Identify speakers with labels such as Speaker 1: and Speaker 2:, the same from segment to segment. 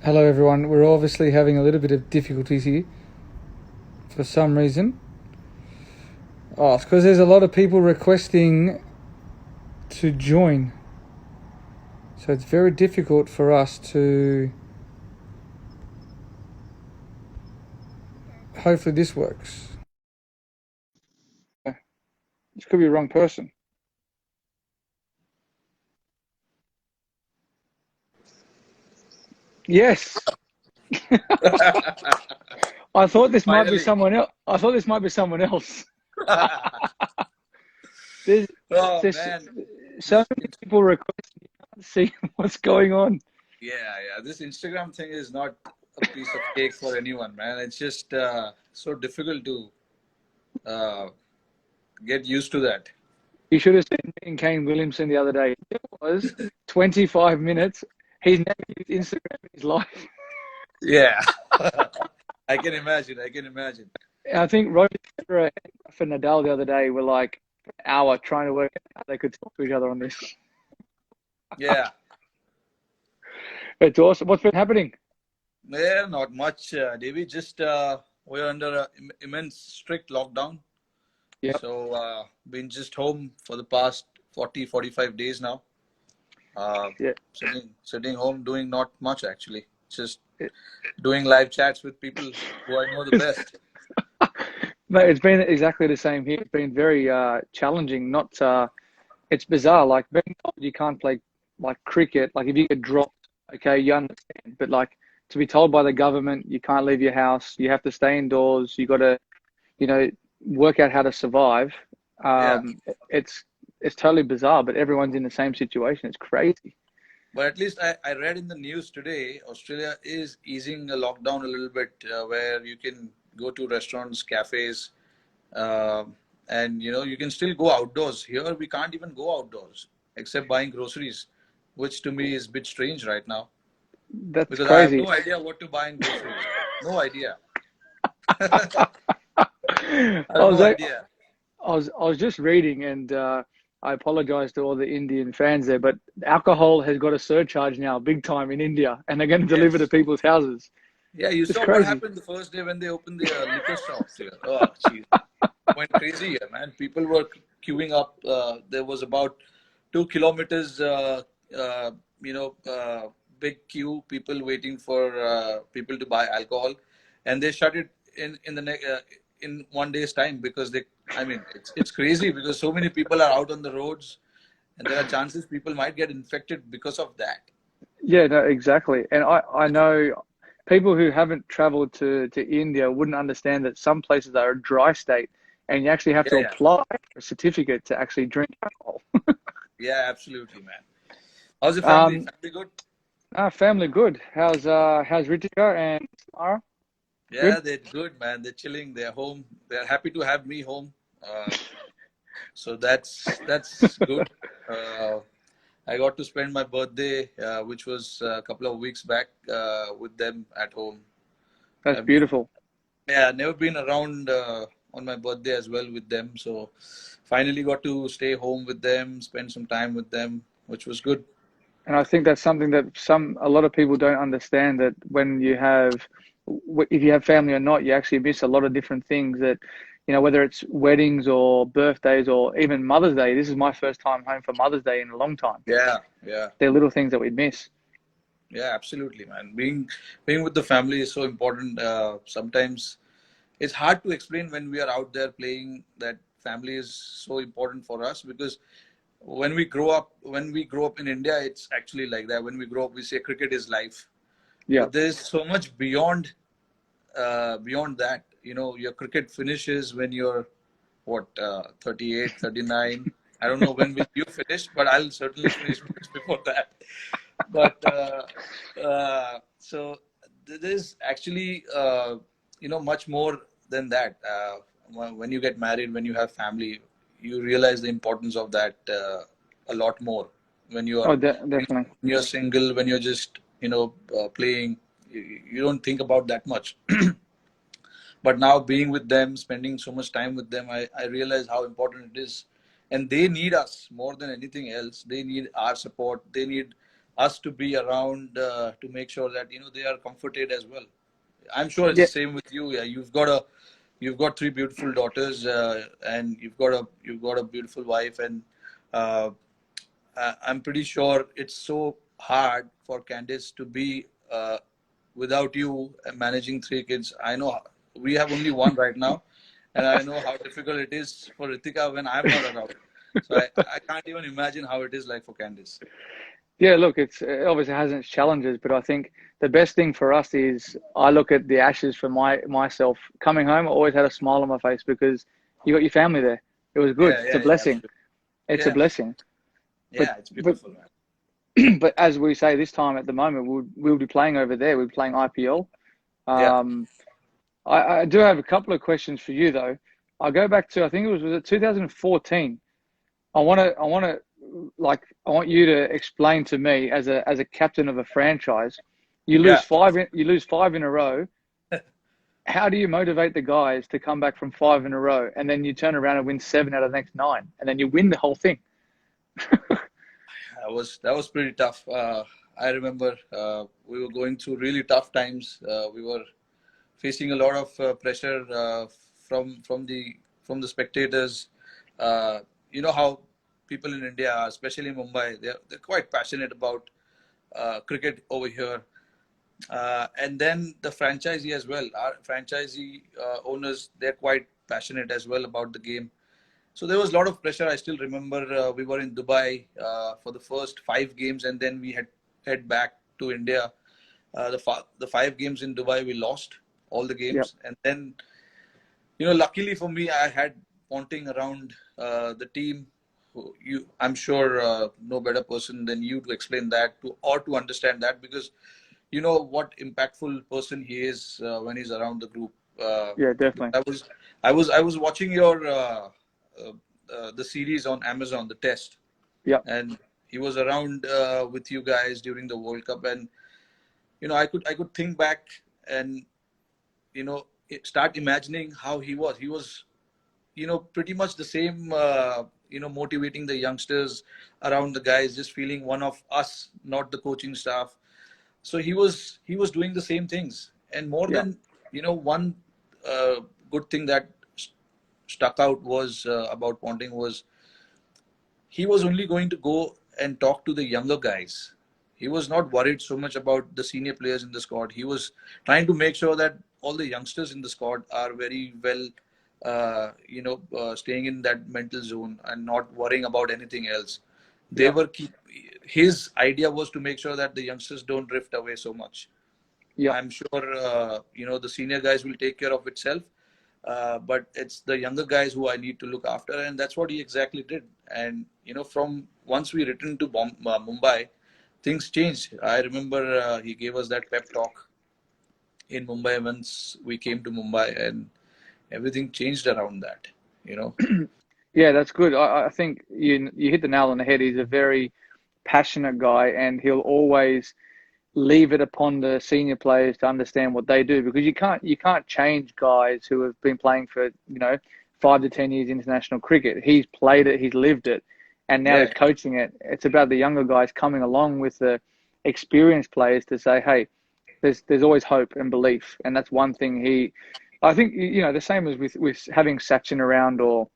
Speaker 1: Hello everyone, we're obviously having a little bit of difficulties here for some reason. Oh, it's because there's a lot of people requesting to join. So it's very difficult for us to... Hopefully this works. This could be the wrong person. Yes! I thought this might be
Speaker 2: Finally.
Speaker 1: someone else. I thought this might be someone else. There's,
Speaker 2: Oh
Speaker 1: there's
Speaker 2: man,
Speaker 1: so
Speaker 2: this
Speaker 1: many people requesting. You can't see what's going on.
Speaker 2: yeah, this Instagram thing is not a piece of cake for anyone, man. It's just so difficult to uh, get used to that.
Speaker 1: You should have seen me and Kane Williamson the other day. It was 25 minutes. He's never used Instagram in his life.
Speaker 2: Yeah, I can imagine. I can imagine.
Speaker 1: I think Rohit Sharma and for Nadal the other day were like an hour trying to work out how they could talk to each other on this.
Speaker 2: Yeah,
Speaker 1: It's awesome. What's been happening?
Speaker 2: yeah, not much, David. Just we're under immense strict lockdown,
Speaker 1: Yep.
Speaker 2: so been just home for the past 40, 45 days now. Uh,
Speaker 1: Yeah.
Speaker 2: sitting home doing not much actually. Just doing live chats with people who I know the best.
Speaker 1: Mate, it's been exactly the same here. It's been very challenging. Not it's bizarre. Like being told you can't play like cricket. Like if you get dropped, okay, you understand. But like to be told by the government you can't leave your house, you have to stay indoors. You got to, you know, work out how to survive.
Speaker 2: Yeah,
Speaker 1: Um, it's it's totally bizarre, but everyone's in the same situation. It's crazy.
Speaker 2: but at least I read in the news today, Australia is easing the lockdown a little bit, where you can go to restaurants, cafes, um and you can still go outdoors. Here we can't even go outdoors except buying groceries, which to me is a bit strange right now
Speaker 1: That's
Speaker 2: because I have
Speaker 1: crazy.
Speaker 2: no idea what to buy in groceries. No idea.
Speaker 1: I
Speaker 2: I have
Speaker 1: was
Speaker 2: no
Speaker 1: I
Speaker 2: idea.
Speaker 1: was just reading, and I apologize to all the Indian fans there, but alcohol has got a surcharge now, big time in India, and they're going to deliver to
Speaker 2: Yes.
Speaker 1: people's houses.
Speaker 2: Yeah, you
Speaker 1: It's
Speaker 2: saw what
Speaker 1: crazy.
Speaker 2: happened the first day when they opened the liquor shops here. Oh, jeez. Went crazy here, man. People were queuing up. There was about 2 kilometers, you know, uh, big queue. People waiting for people to buy alcohol, and they shut it in one day's time because they. I mean, it's crazy because so many people are out on the roads, and there are chances people might get infected because of that.
Speaker 1: Yeah, no, exactly. And I know people who haven't traveled to India wouldn't understand that some places are a dry state, and you actually have
Speaker 2: Yeah,
Speaker 1: to
Speaker 2: yeah,
Speaker 1: apply for a certificate to actually drink alcohol.
Speaker 2: yeah. Absolutely, man. How's the family?
Speaker 1: Um,
Speaker 2: Family good?
Speaker 1: family good. How's Ritika and Samara?
Speaker 2: Yeah,
Speaker 1: Good.
Speaker 2: they're good, man. They're chilling. They're home. They're happy to have me home. So that's good. Uh, I got to spend my birthday, which was a couple of weeks back, with them at home.
Speaker 1: That's
Speaker 2: I've been,
Speaker 1: beautiful.
Speaker 2: yeah, never been around on my birthday as well with them. So finally got to stay home with them, spend some time with them, which was good.
Speaker 1: And I think that's something that a lot of people don't understand, that when you have, if you have family or not, you actually miss a lot of different things that, whether it's weddings or birthdays or even Mother's Day. This is my first time home for Mother's Day in a long time.
Speaker 2: Yeah, yeah.
Speaker 1: They're little things that we miss.
Speaker 2: Yeah, absolutely, man. Being with the family is so important. Sometimes it's hard to explain when we are out there playing that family is so important for us because when we grow up in India, it's actually like that. When we grow up, we say cricket is life,
Speaker 1: Yeah.
Speaker 2: but there's so much beyond that. Your cricket finishes when you're what 38, 39. I don't know when will you finish, but I'll certainly finish much before that. But so there's actually much more than that. When you get married, when you have family, you realize the importance of that a lot more. When
Speaker 1: Oh,
Speaker 2: you're when
Speaker 1: definitely.
Speaker 2: you're single, when you're just playing, you don't think about that much. But now being with them, spending so much time with them, I realize how important it is. And they need us more than anything else. They need our support. They need us to be around to make sure that they are comforted as well. I'm sure it's
Speaker 1: Yeah,
Speaker 2: the same with you. Yeah, you've got three beautiful daughters, and you've got a beautiful wife, and uh, I'm pretty sure it's so hard for Candice to be without you managing three kids. I know we have only one right now, and I know how difficult it is for Ritika when I'm not around. So I can't even imagine how it is like for Candice.
Speaker 1: yeah. Look, it obviously has its challenges, but I think the best thing for us is I look at the Ashes for myself coming home. I always had a smile on my face because you got your family there. It was good.
Speaker 2: Yeah,
Speaker 1: It's a
Speaker 2: yeah, yeah,
Speaker 1: blessing.
Speaker 2: absolutely.
Speaker 1: It's a
Speaker 2: Yeah,
Speaker 1: blessing. But
Speaker 2: yeah, it's
Speaker 1: but
Speaker 2: beautiful, man.
Speaker 1: but as we say this time at the moment, we'll be playing over there. We'll be playing IPL.
Speaker 2: Yeah,
Speaker 1: Um, I do have a couple of questions for you though. I'll go back to I think was it 2014. I want you to explain to me as a captain of a franchise,
Speaker 2: yeah.
Speaker 1: you lose five in a row. How do you motivate the guys to come back from five in a row and then you turn around and win seven out of the next nine and then you win the whole thing?
Speaker 2: That was pretty tough. I remember we were going through really tough times. We were facing a lot of pressure from the spectators. Uh, you know how people in India, especially Mumbai, they're quite passionate about cricket over here. And then the franchisee as well. Our franchisee owners, they're quite passionate as well about the game. So there was a lot of pressure. I still remember we were in Dubai for the first 5 games, and then we had head back to India. The 5 games in Dubai, we lost all the
Speaker 1: Yep,
Speaker 2: games, and then luckily for me, I had Ponting around the team. I'm sure no better person than you to explain that to understand that, because you know what impactful person he is when he's around the group. Uh,
Speaker 1: yeah, definitely.
Speaker 2: I was watching your uh, the series on Amazon, the test,
Speaker 1: Yep,
Speaker 2: and he was around with you guys during the World Cup, and I could think back and start imagining how he was. He was pretty much the same. Motivating the youngsters around the guys, just feeling one of us, not the coaching staff. So he was doing the same things, and more
Speaker 1: yep,
Speaker 2: than one uh, good thing that stuck out was about Ponting was he was only going to go and talk to the younger guys. He was not worried so much about the senior players in the squad. He was trying to make sure that all the youngsters in the squad are very well, staying in that mental zone and not worrying about anything else. They
Speaker 1: yep,
Speaker 2: were keep. His idea was to make sure that the youngsters don't drift away so much.
Speaker 1: yep.
Speaker 2: I'm sure the senior guys will take care of itself, but it's the younger guys who I need to look after, and that's what he exactly did. And from once we returned to Mumbai, things changed. I remember he gave us that pep talk in Mumbai once we came to Mumbai, and everything changed around that. You know,
Speaker 1: Yeah, that's good. I think you hit the nail on the head. He's a very passionate guy, and he'll always leave it upon the senior players to understand what they do because you can't change guys who have been playing for 5 to 10 years international cricket. He's played it, he's lived it, and now
Speaker 2: yeah,
Speaker 1: he's coaching it. It's about the younger guys coming along with the experienced players to say, hey, there's always hope and belief, and that's one thing he. I think the same as with having Sachin around or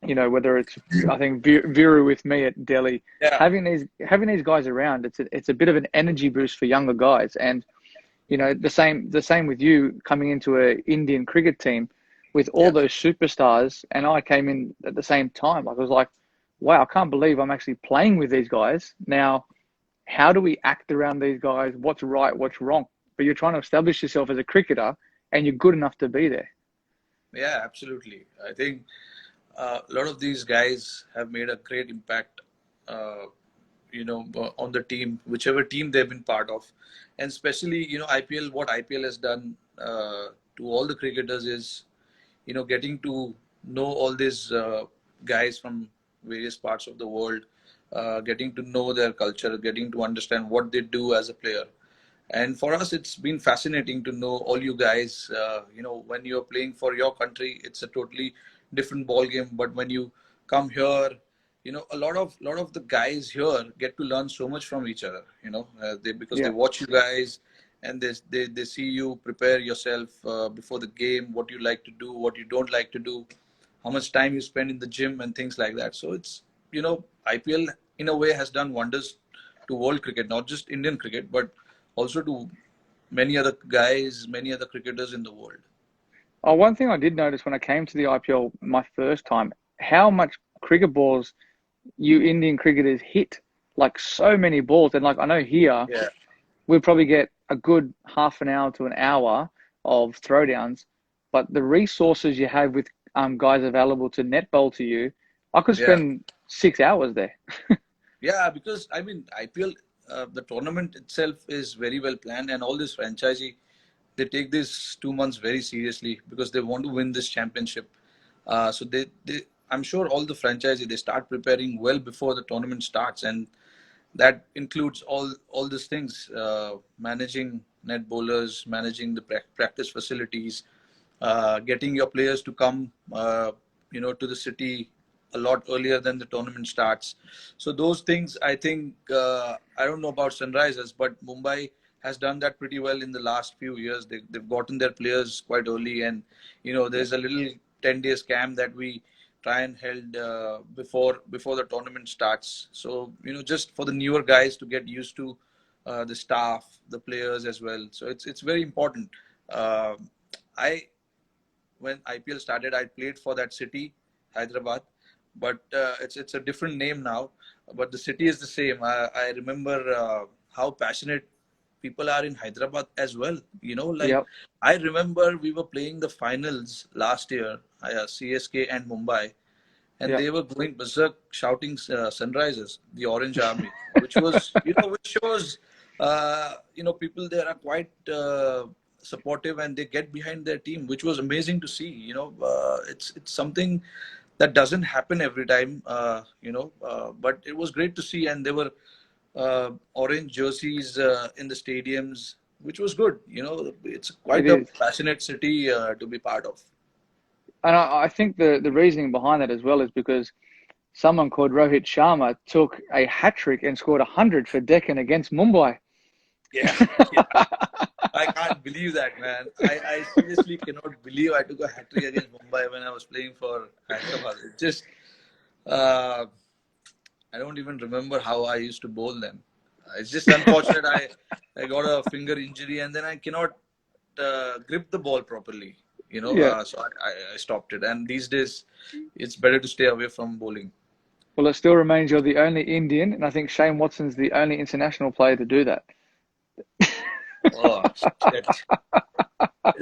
Speaker 1: whether it's I think Viru with me at Delhi,
Speaker 2: yeah,
Speaker 1: having these guys around, it's a bit of an energy boost for younger guys, and the same with you coming into a Indian cricket team with all
Speaker 2: yeah,
Speaker 1: those superstars, and I came in at the same time. Like I was like, wow, I can't believe I'm actually playing with these guys now. How do we act around these guys? What's right? What's wrong? But you're trying to establish yourself as a cricketer, and you're good enough to be there.
Speaker 2: yeah. Absolutely. I think a lot of these guys have made a great impact. Uh, on the team, whichever team they've been part of, and especially IPL. What IPL has done to all the cricketers is getting to know all these guys from various parts of the world, getting to know their culture, getting to understand what they do as a player. And for us, it's been fascinating to know all you guys. When you're playing for your country, it's a totally different ball game. But when you come here, a lot of the guys here get to learn so much from each other. Because they
Speaker 1: Yeah.
Speaker 2: watch you guys, and they see you prepare yourself before the game, what you like to do, what you don't like to do, how much time you spend in the gym and things like that. So IPL in a way has done wonders to world cricket, not just Indian cricket, but also to many other guys, many other cricketers in the world.
Speaker 1: Oh, one thing I did notice when I came to the IPL my first time, how much cricket balls you Indian cricketers hit. Like so many balls. And like I know here
Speaker 2: Yeah,
Speaker 1: we probably get a good half an hour to an hour of throwdowns, but the resources you have with guys available to net bowl to you, I could
Speaker 2: yeah.
Speaker 1: spend 6 hours there.
Speaker 2: Yeah, because I mean, IPL, the tournament itself is very well planned, and all this franchisee, they take this 2 months very seriously because they want to win this championship. I'm sure all the franchisee, they start preparing well before the tournament starts, and that includes all these things: managing net bowlers, managing the practice facilities, getting your players to come to the city a lot earlier than the tournament starts. So those things, I think, I don't know about Sunrisers, but Mumbai has done that pretty well in the last few years. They've gotten their players quite early, and
Speaker 1: Yeah,
Speaker 2: there's a little 10 days camp that we try and held before the tournament starts. So just for the newer guys to get used to the staff, the players as well. So it's very important. Uh, I When IPL started, I played for that city, Hyderabad, but it's a different name now. But the city is the same. I remember how passionate people are in Hyderabad as well. Like
Speaker 1: yep,
Speaker 2: I remember we were playing the finals last year, CSK and Mumbai, and
Speaker 1: yep.
Speaker 2: they were going berserk shouting Sunrisers, the Orange Army, which shows, people there are quite supportive, and they get behind their team, which was amazing to see. It's something that doesn't happen every time, but it was great to see, and there were orange jerseys in the stadiums, which was good. It's
Speaker 1: It
Speaker 2: quite a
Speaker 1: is.
Speaker 2: passionate city to be part of.
Speaker 1: And I think the reasoning behind that as well is because someone called Rohit Sharma took a hat trick and scored 100 for Deccan against Mumbai.
Speaker 2: Yeah. I can't believe that, man. I seriously cannot believe I took a hat trick against Mumbai when I was playing for Hyderabad. It just, uh, I don't even remember how I used to bowl them. It's just unfortunate. I got a finger injury, and then I cannot grip the ball properly.
Speaker 1: Yeah.
Speaker 2: So I stopped it. And these days, it's better to stay away from bowling.
Speaker 1: Well, it still remains you're the only Indian, and I think Shane Watson's the only international player to do that.
Speaker 2: Oh, shit.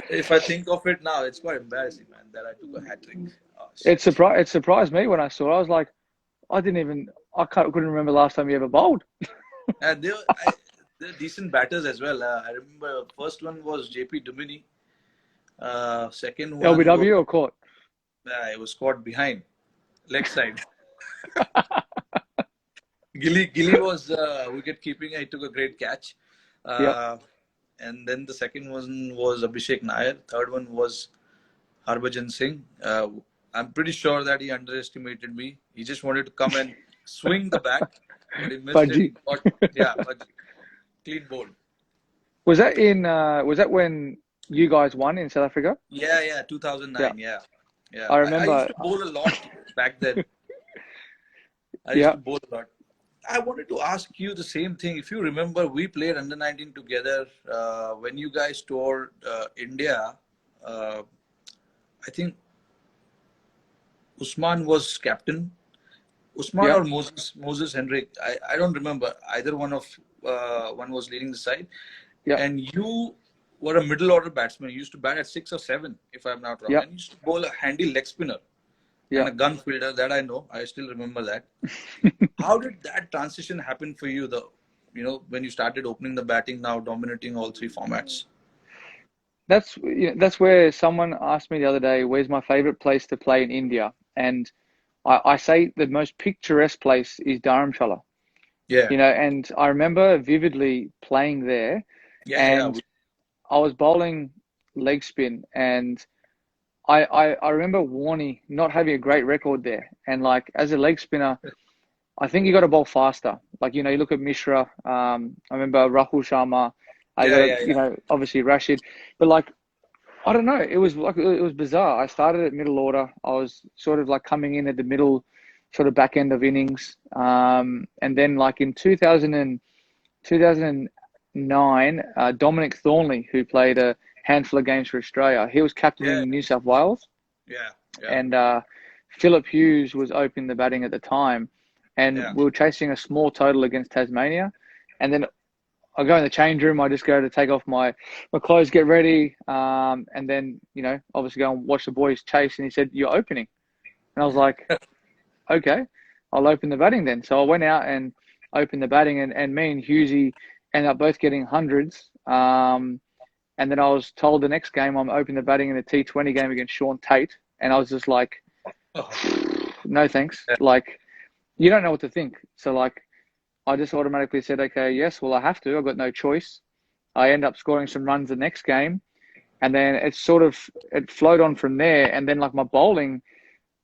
Speaker 2: If I think of it now, it's quite embarrassing, man, that I took a hat trick. Oh, shit.
Speaker 1: It surprised me when I saw it. I was like, couldn't remember last time you ever bowled.
Speaker 2: And they're decent batters as well. I remember first one was JP Dumini. Second one was
Speaker 1: LBW or court?
Speaker 2: it was caught behind, leg side. Gilly was wicket keeping. He took a great catch.
Speaker 1: Yep.
Speaker 2: Uh, and then the second one was Abhishek Nair. Third one was Harbhajan Singh. I'm pretty sure that he underestimated me. He just wanted to come and swing the bat, but he missed it.
Speaker 1: Fudgy.
Speaker 2: He got, yeah, but clean bowled.
Speaker 1: Was that when you guys won in South Africa?
Speaker 2: Yeah,
Speaker 1: Yeah.
Speaker 2: 2009. Yeah, yeah.
Speaker 1: I
Speaker 2: I used
Speaker 1: remember.
Speaker 2: to bowl a lot back then. I used
Speaker 1: Yeah.
Speaker 2: to bowl a lot. I wanted to ask you the same thing. If you remember, we played under 19 together when you guys toured India. Uh, I think Usman was captain. Usman
Speaker 1: Yeah.
Speaker 2: or Moses Henrik. I don't remember. Either one was leading the side,
Speaker 1: Yeah.
Speaker 2: and you were a middle order batsman. You used to bat at 6 or 7, if I'm not wrong,
Speaker 1: Yeah.
Speaker 2: and you used to bowl a handy leg spinner and
Speaker 1: Yeah.
Speaker 2: a gun fielder. That I know. I still remember that. How did that transition happen for you? When you started opening the batting, now dominating all three formats.
Speaker 1: That's where someone asked me the other day, where's my favorite place to play in India? And I say the most picturesque place is Dharamshala.
Speaker 2: Yeah,
Speaker 1: And I remember vividly playing there,
Speaker 2: yeah.
Speaker 1: and I was bowling leg spin, and I remember Warney not having a great record there. And like as a leg spinner, I think you got to bowl faster. Like, you look at Mishra. I remember Rahul Sharma. I
Speaker 2: Yeah,
Speaker 1: got
Speaker 2: yeah, yeah.
Speaker 1: obviously Rashid. But like, I don't know. It was bizarre. I started at middle order. I was sort of like coming in at the middle, sort of back end of innings. And then like in 2009, Dominic Thornley, who played a handful of games for Australia, he was
Speaker 2: Yeah,
Speaker 1: captaining New South Wales,
Speaker 2: yeah, yeah,
Speaker 1: and Philip Hughes was opening the batting at the time, and
Speaker 2: yeah.
Speaker 1: we were chasing a small total against Tasmania, and then I go in the change room. I just go to take off my clothes, get ready, and then obviously go and watch the boys chase. And he said, "You're opening," and I was like, "Okay, I'll open the batting then." So I went out and opened the batting, and me and Hughesy ended up both getting hundreds. And then I was told the next game I'm opening the batting in a T20 game against Sean Tate, and I was just like,
Speaker 2: Oh,
Speaker 1: "No thanks."
Speaker 2: yeah,
Speaker 1: Like, you don't know what to think. So like, I just automatically said, "Okay, yes, well I have to. I've got no choice." I end up scoring some runs the next game, and then it flowed on from there. And then like my bowling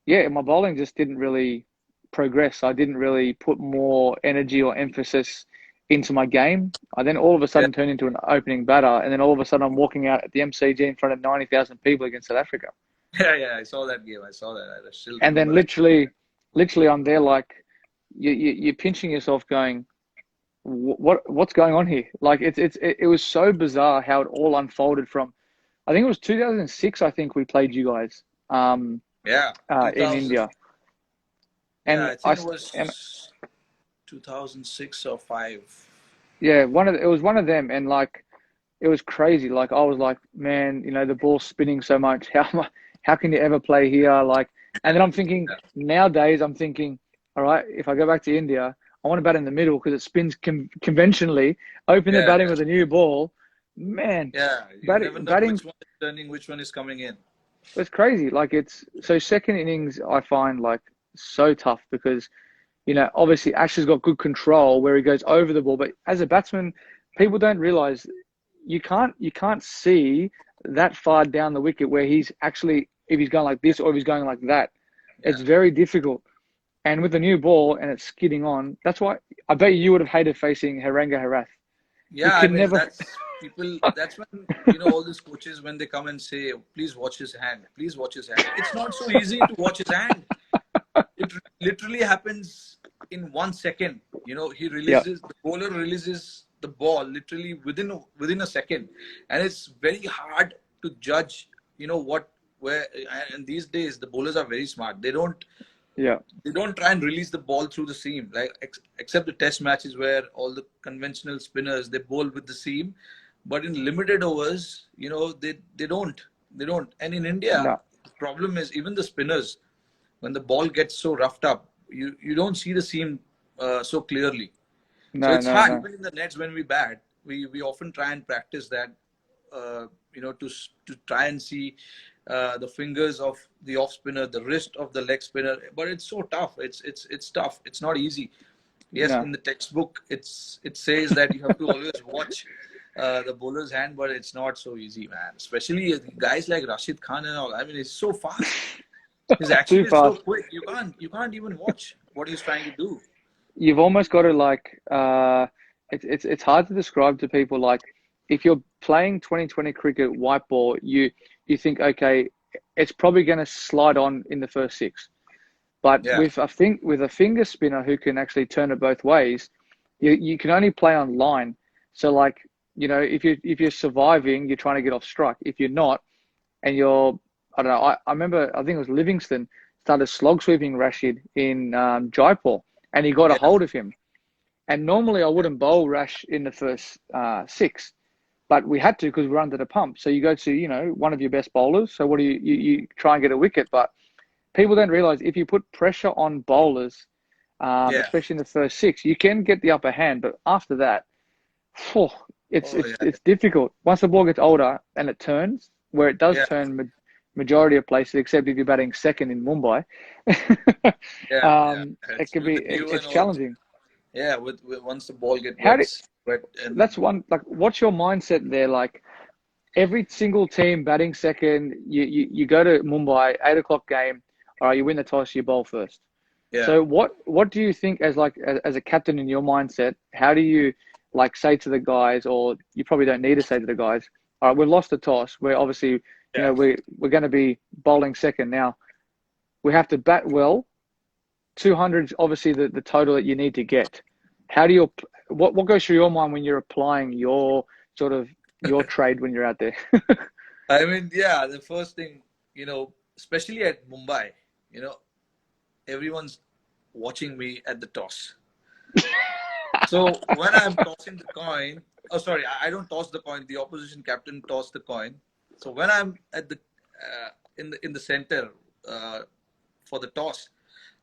Speaker 1: just didn't really progress. I didn't really put more energy or emphasis into my game. I then all of a
Speaker 2: yeah,
Speaker 1: sudden turned into an opening batter, and then all of a sudden I'm walking out at the MCG in front of 90,000 people against South Africa.
Speaker 2: yeah, yeah. I saw that game. I saw that. I still
Speaker 1: And then
Speaker 2: remember that.
Speaker 1: literally I'm there like you're pinching yourself, going, what's going on here? Like it was so bizarre how it all unfolded from. I think it was 2006. I think we played you guys
Speaker 2: Yeah,
Speaker 1: in
Speaker 2: 2000.
Speaker 1: India,
Speaker 2: Yeah,
Speaker 1: and
Speaker 2: I
Speaker 1: I
Speaker 2: think it
Speaker 1: and
Speaker 2: was 2006 or five.
Speaker 1: yeah, it was one of them, and like it was crazy. Like I was like, man, the ball's spinning so much. How can you ever play here? Like, and then I'm thinking
Speaker 2: Yeah,
Speaker 1: nowadays, I'm thinking, all right, if I go back to India, I want to bat in the middle because it spins conventionally. Open the
Speaker 2: yeah,
Speaker 1: batting
Speaker 2: yeah.
Speaker 1: with a new ball, man.
Speaker 2: Yeah. You never know
Speaker 1: Batting
Speaker 2: which one is turning, which one is coming in.
Speaker 1: it's crazy. Like it's so second innings, I find like so tough because obviously Ash has got good control where he goes over the ball, but as a batsman, people don't realize you can't see that far down the wicket where he's actually, if he's going like this or if he's going like that. It's
Speaker 2: Yeah.
Speaker 1: very difficult. And with the new ball and it's skidding on, that's why I bet you would have hated facing Haranga Harath. You
Speaker 2: Yeah, I
Speaker 1: could
Speaker 2: mean,
Speaker 1: never.
Speaker 2: that's people, that's when, all these coaches, when they come and say, please watch his hand, please watch his hand. It's not so easy to watch his hand. It literally happens in 1 second.
Speaker 1: Yeah,
Speaker 2: The bowler releases the ball literally within a second. And it's very hard to judge, what, where, and these days the bowlers are very smart.
Speaker 1: yeah,
Speaker 2: They don't try and release the ball through the seam, like except the test matches where all the conventional spinners they bowl with the seam, but in limited overs, they don't. And in India,
Speaker 1: no,
Speaker 2: the problem is even the spinners, when the ball gets so roughed up, you don't see the seam so clearly. So
Speaker 1: no,
Speaker 2: it's
Speaker 1: no,
Speaker 2: hard.
Speaker 1: no.
Speaker 2: Even in the nets when we bat, we often try and practice that, to try and see the fingers of the off spinner, the wrist of the leg spinner. But it's so tough. It's tough. It's not easy. Yes,
Speaker 1: No.
Speaker 2: in the textbook, it says that you have to always watch the bowler's hand, but it's not so easy, man. Especially guys like Rashid Khan and all. I mean, it's so fast. His action
Speaker 1: Too
Speaker 2: is so
Speaker 1: fast.
Speaker 2: quick. You can't even watch what he's trying to do.
Speaker 1: You've almost got to like it's hard to describe to people. Like if you're playing 2020 cricket white ball, you think, okay, it's probably going to slide on in the first six. But
Speaker 2: Yeah,
Speaker 1: with a finger spinner who can actually turn it both ways, you can only play on line. So like, if you're surviving, you're trying to get off strike. If you're not, and you're, I don't know, I remember, I think it was Livingston started slog sweeping Rashid in Jaipur, and he got a
Speaker 2: yeah,
Speaker 1: hold of him. And normally I wouldn't bowl Rash in the first six, but we had to because we're under the pump. So you go to, one of your best bowlers. So what do you try and get a wicket? But people don't realize if you put pressure on bowlers,
Speaker 2: yeah.
Speaker 1: especially in the first six, you can get the upper hand. But after that, phew, it's
Speaker 2: Oh
Speaker 1: it's
Speaker 2: yeah,
Speaker 1: it's difficult. Once the ball gets older and it turns, where it does
Speaker 2: yeah,
Speaker 1: turn majority of places, except if you're batting second in Mumbai,
Speaker 2: yeah, yeah.
Speaker 1: it
Speaker 2: It's
Speaker 1: can
Speaker 2: with
Speaker 1: be
Speaker 2: the dew and
Speaker 1: it's
Speaker 2: all.
Speaker 1: challenging.
Speaker 2: Yeah, with once the ball get
Speaker 1: How do
Speaker 2: wet, and
Speaker 1: That's one, like, what's your mindset there? Like every single team batting second, you go to Mumbai, 8 o'clock game. All right, you win the toss, you bowl first.
Speaker 2: Yeah.
Speaker 1: So what do you think as like as a captain in your mindset? How do you like say to the guys, or you probably don't need to say to the guys, all right, we've lost the toss. We're obviously,
Speaker 2: Yeah.
Speaker 1: we're going to be bowling second now. We have to bat well. 200 is obviously the total that you need to get. How do you what goes through your mind when you're applying your sort of your trade when you're out there?
Speaker 2: I mean, yeah, the first thing, especially at Mumbai, you know, everyone's watching me at the toss. So when I'm tossing the coin, oh sorry, I don't toss the coin. The opposition captain toss the coin. So when I'm at the in the center uh, for the toss,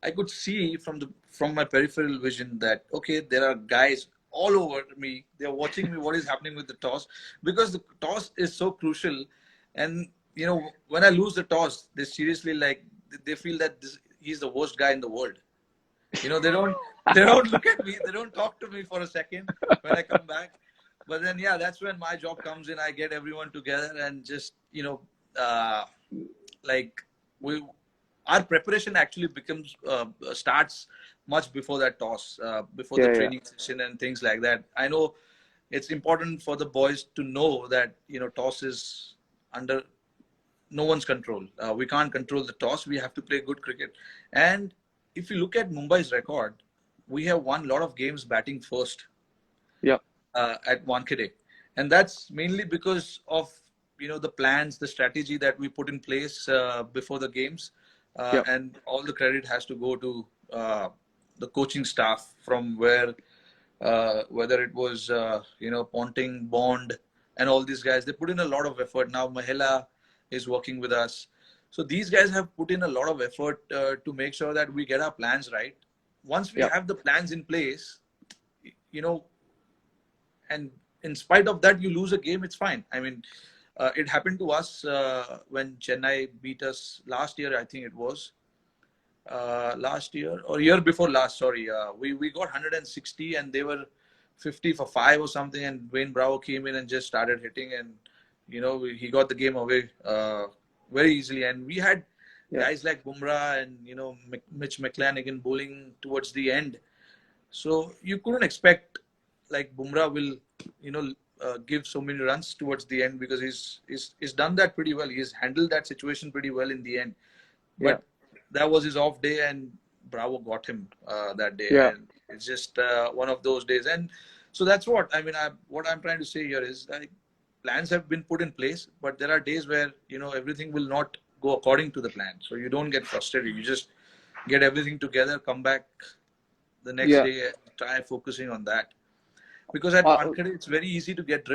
Speaker 2: I could see from my peripheral vision that okay, there are guys all over me. They're watching me. What is happening with the toss? Because the toss is so crucial, and when I lose the toss, they seriously like they feel that he's the worst guy in the world. They don't look at me. They don't talk to me for a second when I come back. But then yeah, that's when my job comes in. I get everyone together and just like we our preparation actually becomes starts much before that toss, before the
Speaker 1: Yeah, yeah,
Speaker 2: training session and things like that. I know it's important for the boys to know that toss is under no one's control. We can't control the toss. We have to play good cricket. And if you look at Mumbai's record, we have won a lot of games batting first
Speaker 1: yeah,
Speaker 2: at Wankhede, and that's mainly because of the plans, the strategy that we put in place before the games,
Speaker 1: yeah,
Speaker 2: and all the credit has to go to the coaching staff from where whether it was Ponting, Bond, and all these guys. They put in a lot of effort. Now Mahela is working with us, so these guys have put in a lot of effort to make sure that we get our plans right. Once we
Speaker 1: yeah,
Speaker 2: have the plans in place, you know and in spite of that you lose a game, it's fine. I mean, it happened to us when Chennai beat us last year. I think it was last year or year before last. Sorry, we got 160 and they were 50 for 5 or something, and Wayne Bravo came in and just started hitting, and he got the game away very easily. And we had
Speaker 1: yeah,
Speaker 2: guys like Bumrah and Mitch McClanahan bowling towards the end, so you couldn't expect like Bumrah will, give so many runs towards the end, because he's done that pretty well. He's handled that situation pretty well in the end.
Speaker 1: yeah,
Speaker 2: But that was his off day, and Bravo got him that day,
Speaker 1: yeah.
Speaker 2: and it's just one of those days. And so that's what I mean. What I'm trying to say here is like plans have been put in place, but there are days where everything will not go according to the plan. So you don't get frustrated. You just get everything together, come back the next
Speaker 1: Yeah.
Speaker 2: day, try focusing on that. Because at
Speaker 1: Uh,
Speaker 2: Wankhede it's very easy to get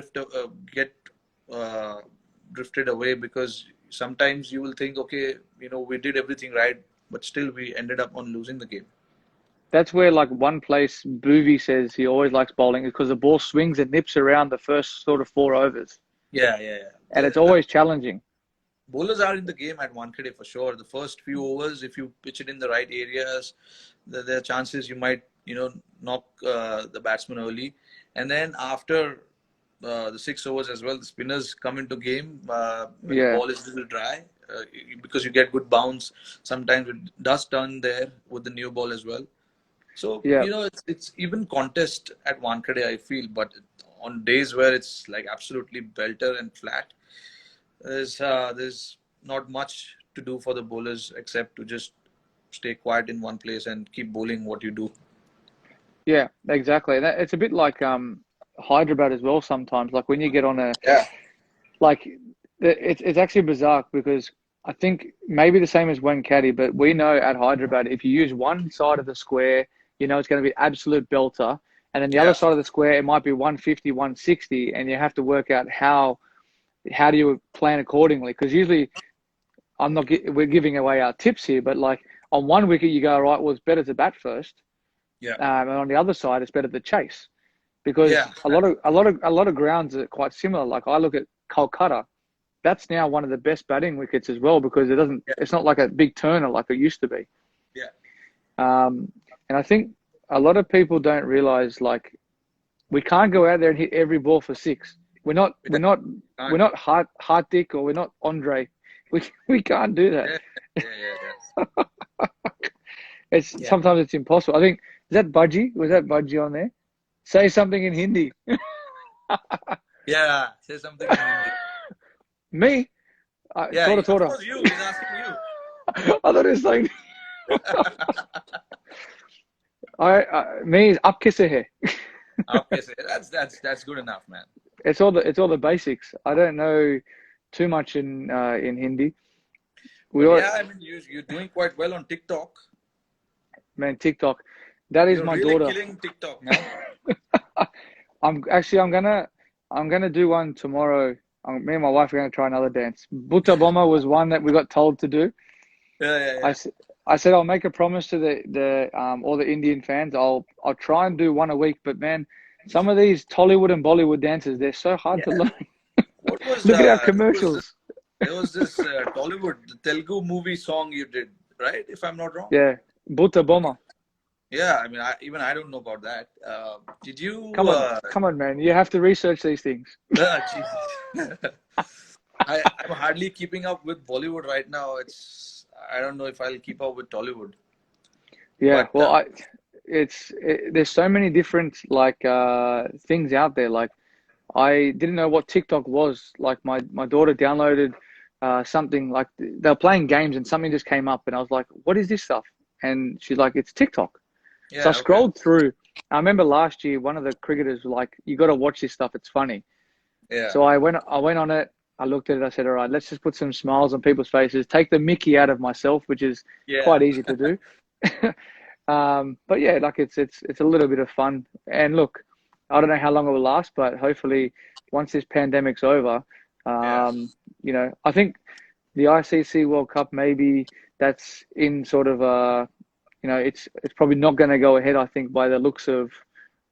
Speaker 2: uh, drifted away, because sometimes you will think, okay, we did everything right, but still we ended up on losing the game.
Speaker 1: that's where like one place Boovy says he always likes bowling because the ball swings and nips around the first sort of 4 overs,
Speaker 2: Yeah, yeah, yeah.
Speaker 1: and it's always challenging.
Speaker 2: Bowlers are in the game at Wankhede for sure. The first few overs, if you pitch it in the right areas, there are chances you might knock the batsman early, and then after the 6 overs as well, the spinners come into game when the
Speaker 1: Yeah,
Speaker 2: ball is a little dry, because you get good bounce. Sometimes it does turn there with the new ball as well. So
Speaker 1: yeah.
Speaker 2: it's even contest at Wankhede, I feel, but on days where it's like absolutely belter and flat, there's not much to do for the bowlers except to just stay quiet in one place and keep bowling what you do.
Speaker 1: Yeah, exactly. It's a bit like Hyderabad as well sometimes. Like when you get on a
Speaker 2: Yeah,
Speaker 1: like it's actually bizarre because I think maybe the same as Caddy, but we know at Hyderabad if you use one side of the square, it's going to be absolute belter, and then the other
Speaker 2: yeah,
Speaker 1: side of the square it might be 150, 160, and you have to work out how do you plan accordingly? Because usually we're giving away our tips here, but like on one wicket you go right, well it's better to bat first,
Speaker 2: yeah,
Speaker 1: and on the other side it's better to chase because
Speaker 2: yeah,
Speaker 1: a lot of grounds are quite similar. Like I look at Kolkata, that's now one of the best batting wickets as well because
Speaker 2: yeah,
Speaker 1: it's not like a big turner like it used to be.
Speaker 2: yeah.
Speaker 1: And I think a lot of people don't realize like we can't go out there and hit every ball for six. We're not we're
Speaker 2: Yeah.
Speaker 1: not we're
Speaker 2: Can't.
Speaker 1: not Hardik or we're not Andre. We can't do that.
Speaker 2: Yeah, yeah, yeah, yeah.
Speaker 1: It's
Speaker 2: Yeah.
Speaker 1: sometimes it's impossible. I think is that Budgie? Was that Budgie on there? Say something in Hindi.
Speaker 2: Yeah. Say something in Hindi.
Speaker 1: Me?
Speaker 2: Yeah.
Speaker 1: Thoda
Speaker 2: Of
Speaker 1: thoda.
Speaker 2: course, you. He's asking you.
Speaker 1: I thought it was like me is up kisse hai.
Speaker 2: Okay, so that's good enough, man.
Speaker 1: It's all the basics. I don't know too much in Hindi. We
Speaker 2: But
Speaker 1: all
Speaker 2: yeah, I mean, you're doing quite well on TikTok.
Speaker 1: man TikTok. That is
Speaker 2: You're
Speaker 1: my
Speaker 2: really
Speaker 1: daughter.
Speaker 2: killing TikTok, man.
Speaker 1: I'm gonna do one tomorrow. Me and my wife are gonna try another dance. Buta Bomba was one that we got told to do.
Speaker 2: Yeah, yeah,
Speaker 1: I,
Speaker 2: yeah.
Speaker 1: s- I said I'll make a promise to the all the Indian fans. I'll try and do one a week. But man, some of these Tollywood and Bollywood dances, they're so hard to
Speaker 2: Yeah.
Speaker 1: learn.
Speaker 2: What was
Speaker 1: Look at our
Speaker 2: there was this
Speaker 1: commercials.
Speaker 2: there was this Tollywood the Telugu movie song you did, right? If I'm not wrong.
Speaker 1: Yeah, Buta Bomba.
Speaker 2: Yeah, I mean, I don't know about that. Did you?
Speaker 1: Come on, man. You have to research these things.
Speaker 2: Jesus. I'm hardly keeping up with Bollywood right now. I don't know if I'll keep up with Tollywood.
Speaker 1: Yeah,
Speaker 2: But
Speaker 1: well, there's so many different like things out there. Like I didn't know what TikTok was. Like my daughter downloaded something like they were playing games and something just came up and I was like, what is this stuff? And she's like, it's TikTok. So I
Speaker 2: yeah, okay.
Speaker 1: scrolled through. I remember last year one of the cricketers was like, you got to watch this stuff. It's funny.
Speaker 2: Yeah,
Speaker 1: So I went on it. I looked at it. I said, all right, let's just put some smiles on people's faces. Take the Mickey out of myself, which is
Speaker 2: yeah,
Speaker 1: quite easy to do. But yeah, like it's a little bit of fun. And look, I don't know how long it will last, but hopefully once this pandemic's over,
Speaker 2: yeah,
Speaker 1: I think the ICC World Cup maybe that's in sort of it's probably not going to go ahead. I think by the looks of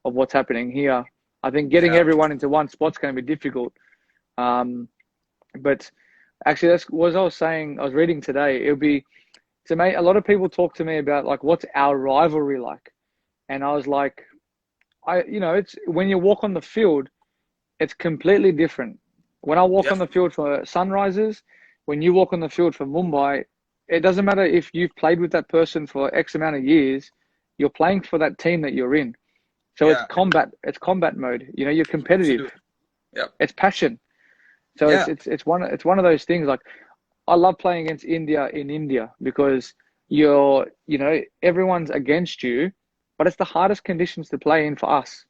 Speaker 1: what's happening here, I think getting
Speaker 2: yeah,
Speaker 1: everyone into one spot's going to be difficult. Um, but actually, that's what I was saying. I was reading today. It'll be to me. A lot of people talk to me about like what's our rivalry like, and I was like, it's when you walk on the field, it's completely different. When I walk
Speaker 2: yeah,
Speaker 1: on the field for Sunrisers, when you walk on the field for Mumbai, it doesn't matter if you've played with that person for X amount of years, you're playing for that team that you're in. So it's
Speaker 2: yeah.
Speaker 1: combat, it's combat mode. You're competitive.
Speaker 2: Absolutely. Yeah,
Speaker 1: It's passion. So it's
Speaker 2: yeah,
Speaker 1: it's it's one it's one of those things like I love playing against India in India because everyone's against you, but it's the hardest conditions to play in for us.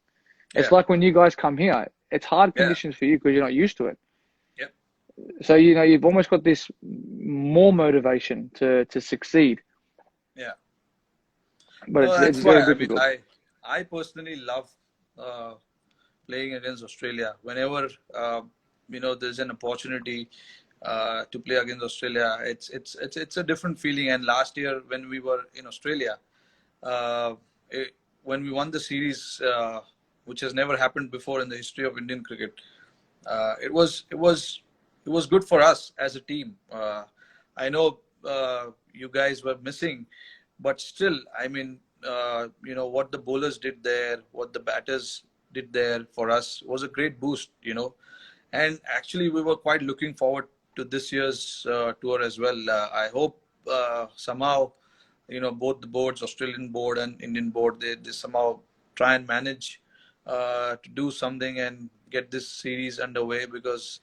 Speaker 1: It's
Speaker 2: yeah,
Speaker 1: like when you guys come here, it's hard
Speaker 2: yeah,
Speaker 1: conditions for you because you're not used to it.
Speaker 2: yeah,
Speaker 1: So you've almost got this more motivation to succeed,
Speaker 2: yeah.
Speaker 1: but
Speaker 2: No,
Speaker 1: it's
Speaker 2: that's
Speaker 1: very
Speaker 2: why. I mean,
Speaker 1: difficult.
Speaker 2: I personally love uh, playing against Australia. Whenever there's an opportunity to play against Australia, it's a different feeling. And last year when we were in Australia, uh, it, when we won the series, which has never happened before in the history of Indian cricket, it was good for us as a team. I know you guys were missing, but still, I mean, what the bowlers did there, what the batters did there for us was a great boost. And actually, we were quite looking forward to this year's tour as well. I hope somehow, both the boards, Australian board and Indian board, they somehow try and manage to do something and get this series underway because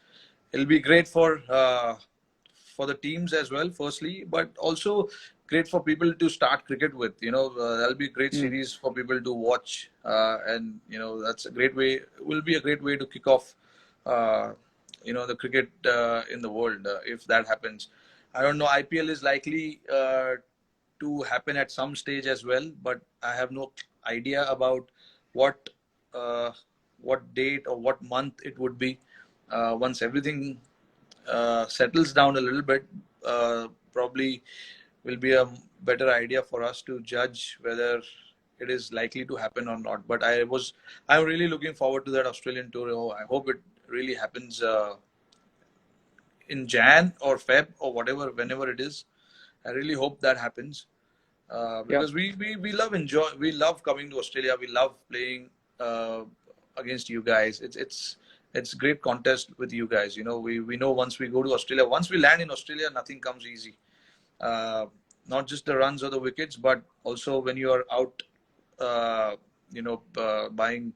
Speaker 2: it'll be great for the teams as well, firstly, but also great for people to start cricket with. That'll be a great
Speaker 1: Mm.
Speaker 2: series for people to watch, and that's a great way. Will be a great way to kick off, uh, the cricket in the world if that happens. I don't know. IPL is likely to happen at some stage as well, but I have no idea about what uh, what date or what month it would be. Once everything settles down a little bit, probably will be a better idea for us to judge whether it is likely to happen or not. But I'm really looking forward to that Australian tour. Oh, I hope it really happens in Jan or Feb or whatever, whenever it is. I really hope that happens
Speaker 1: Yeah,
Speaker 2: because we love coming to Australia. We love playing against you guys. It's great contest with you guys. We know once we go to Australia, once we land in Australia, nothing comes easy. Uh, not just the runs or the wickets, but also when you are out, buying,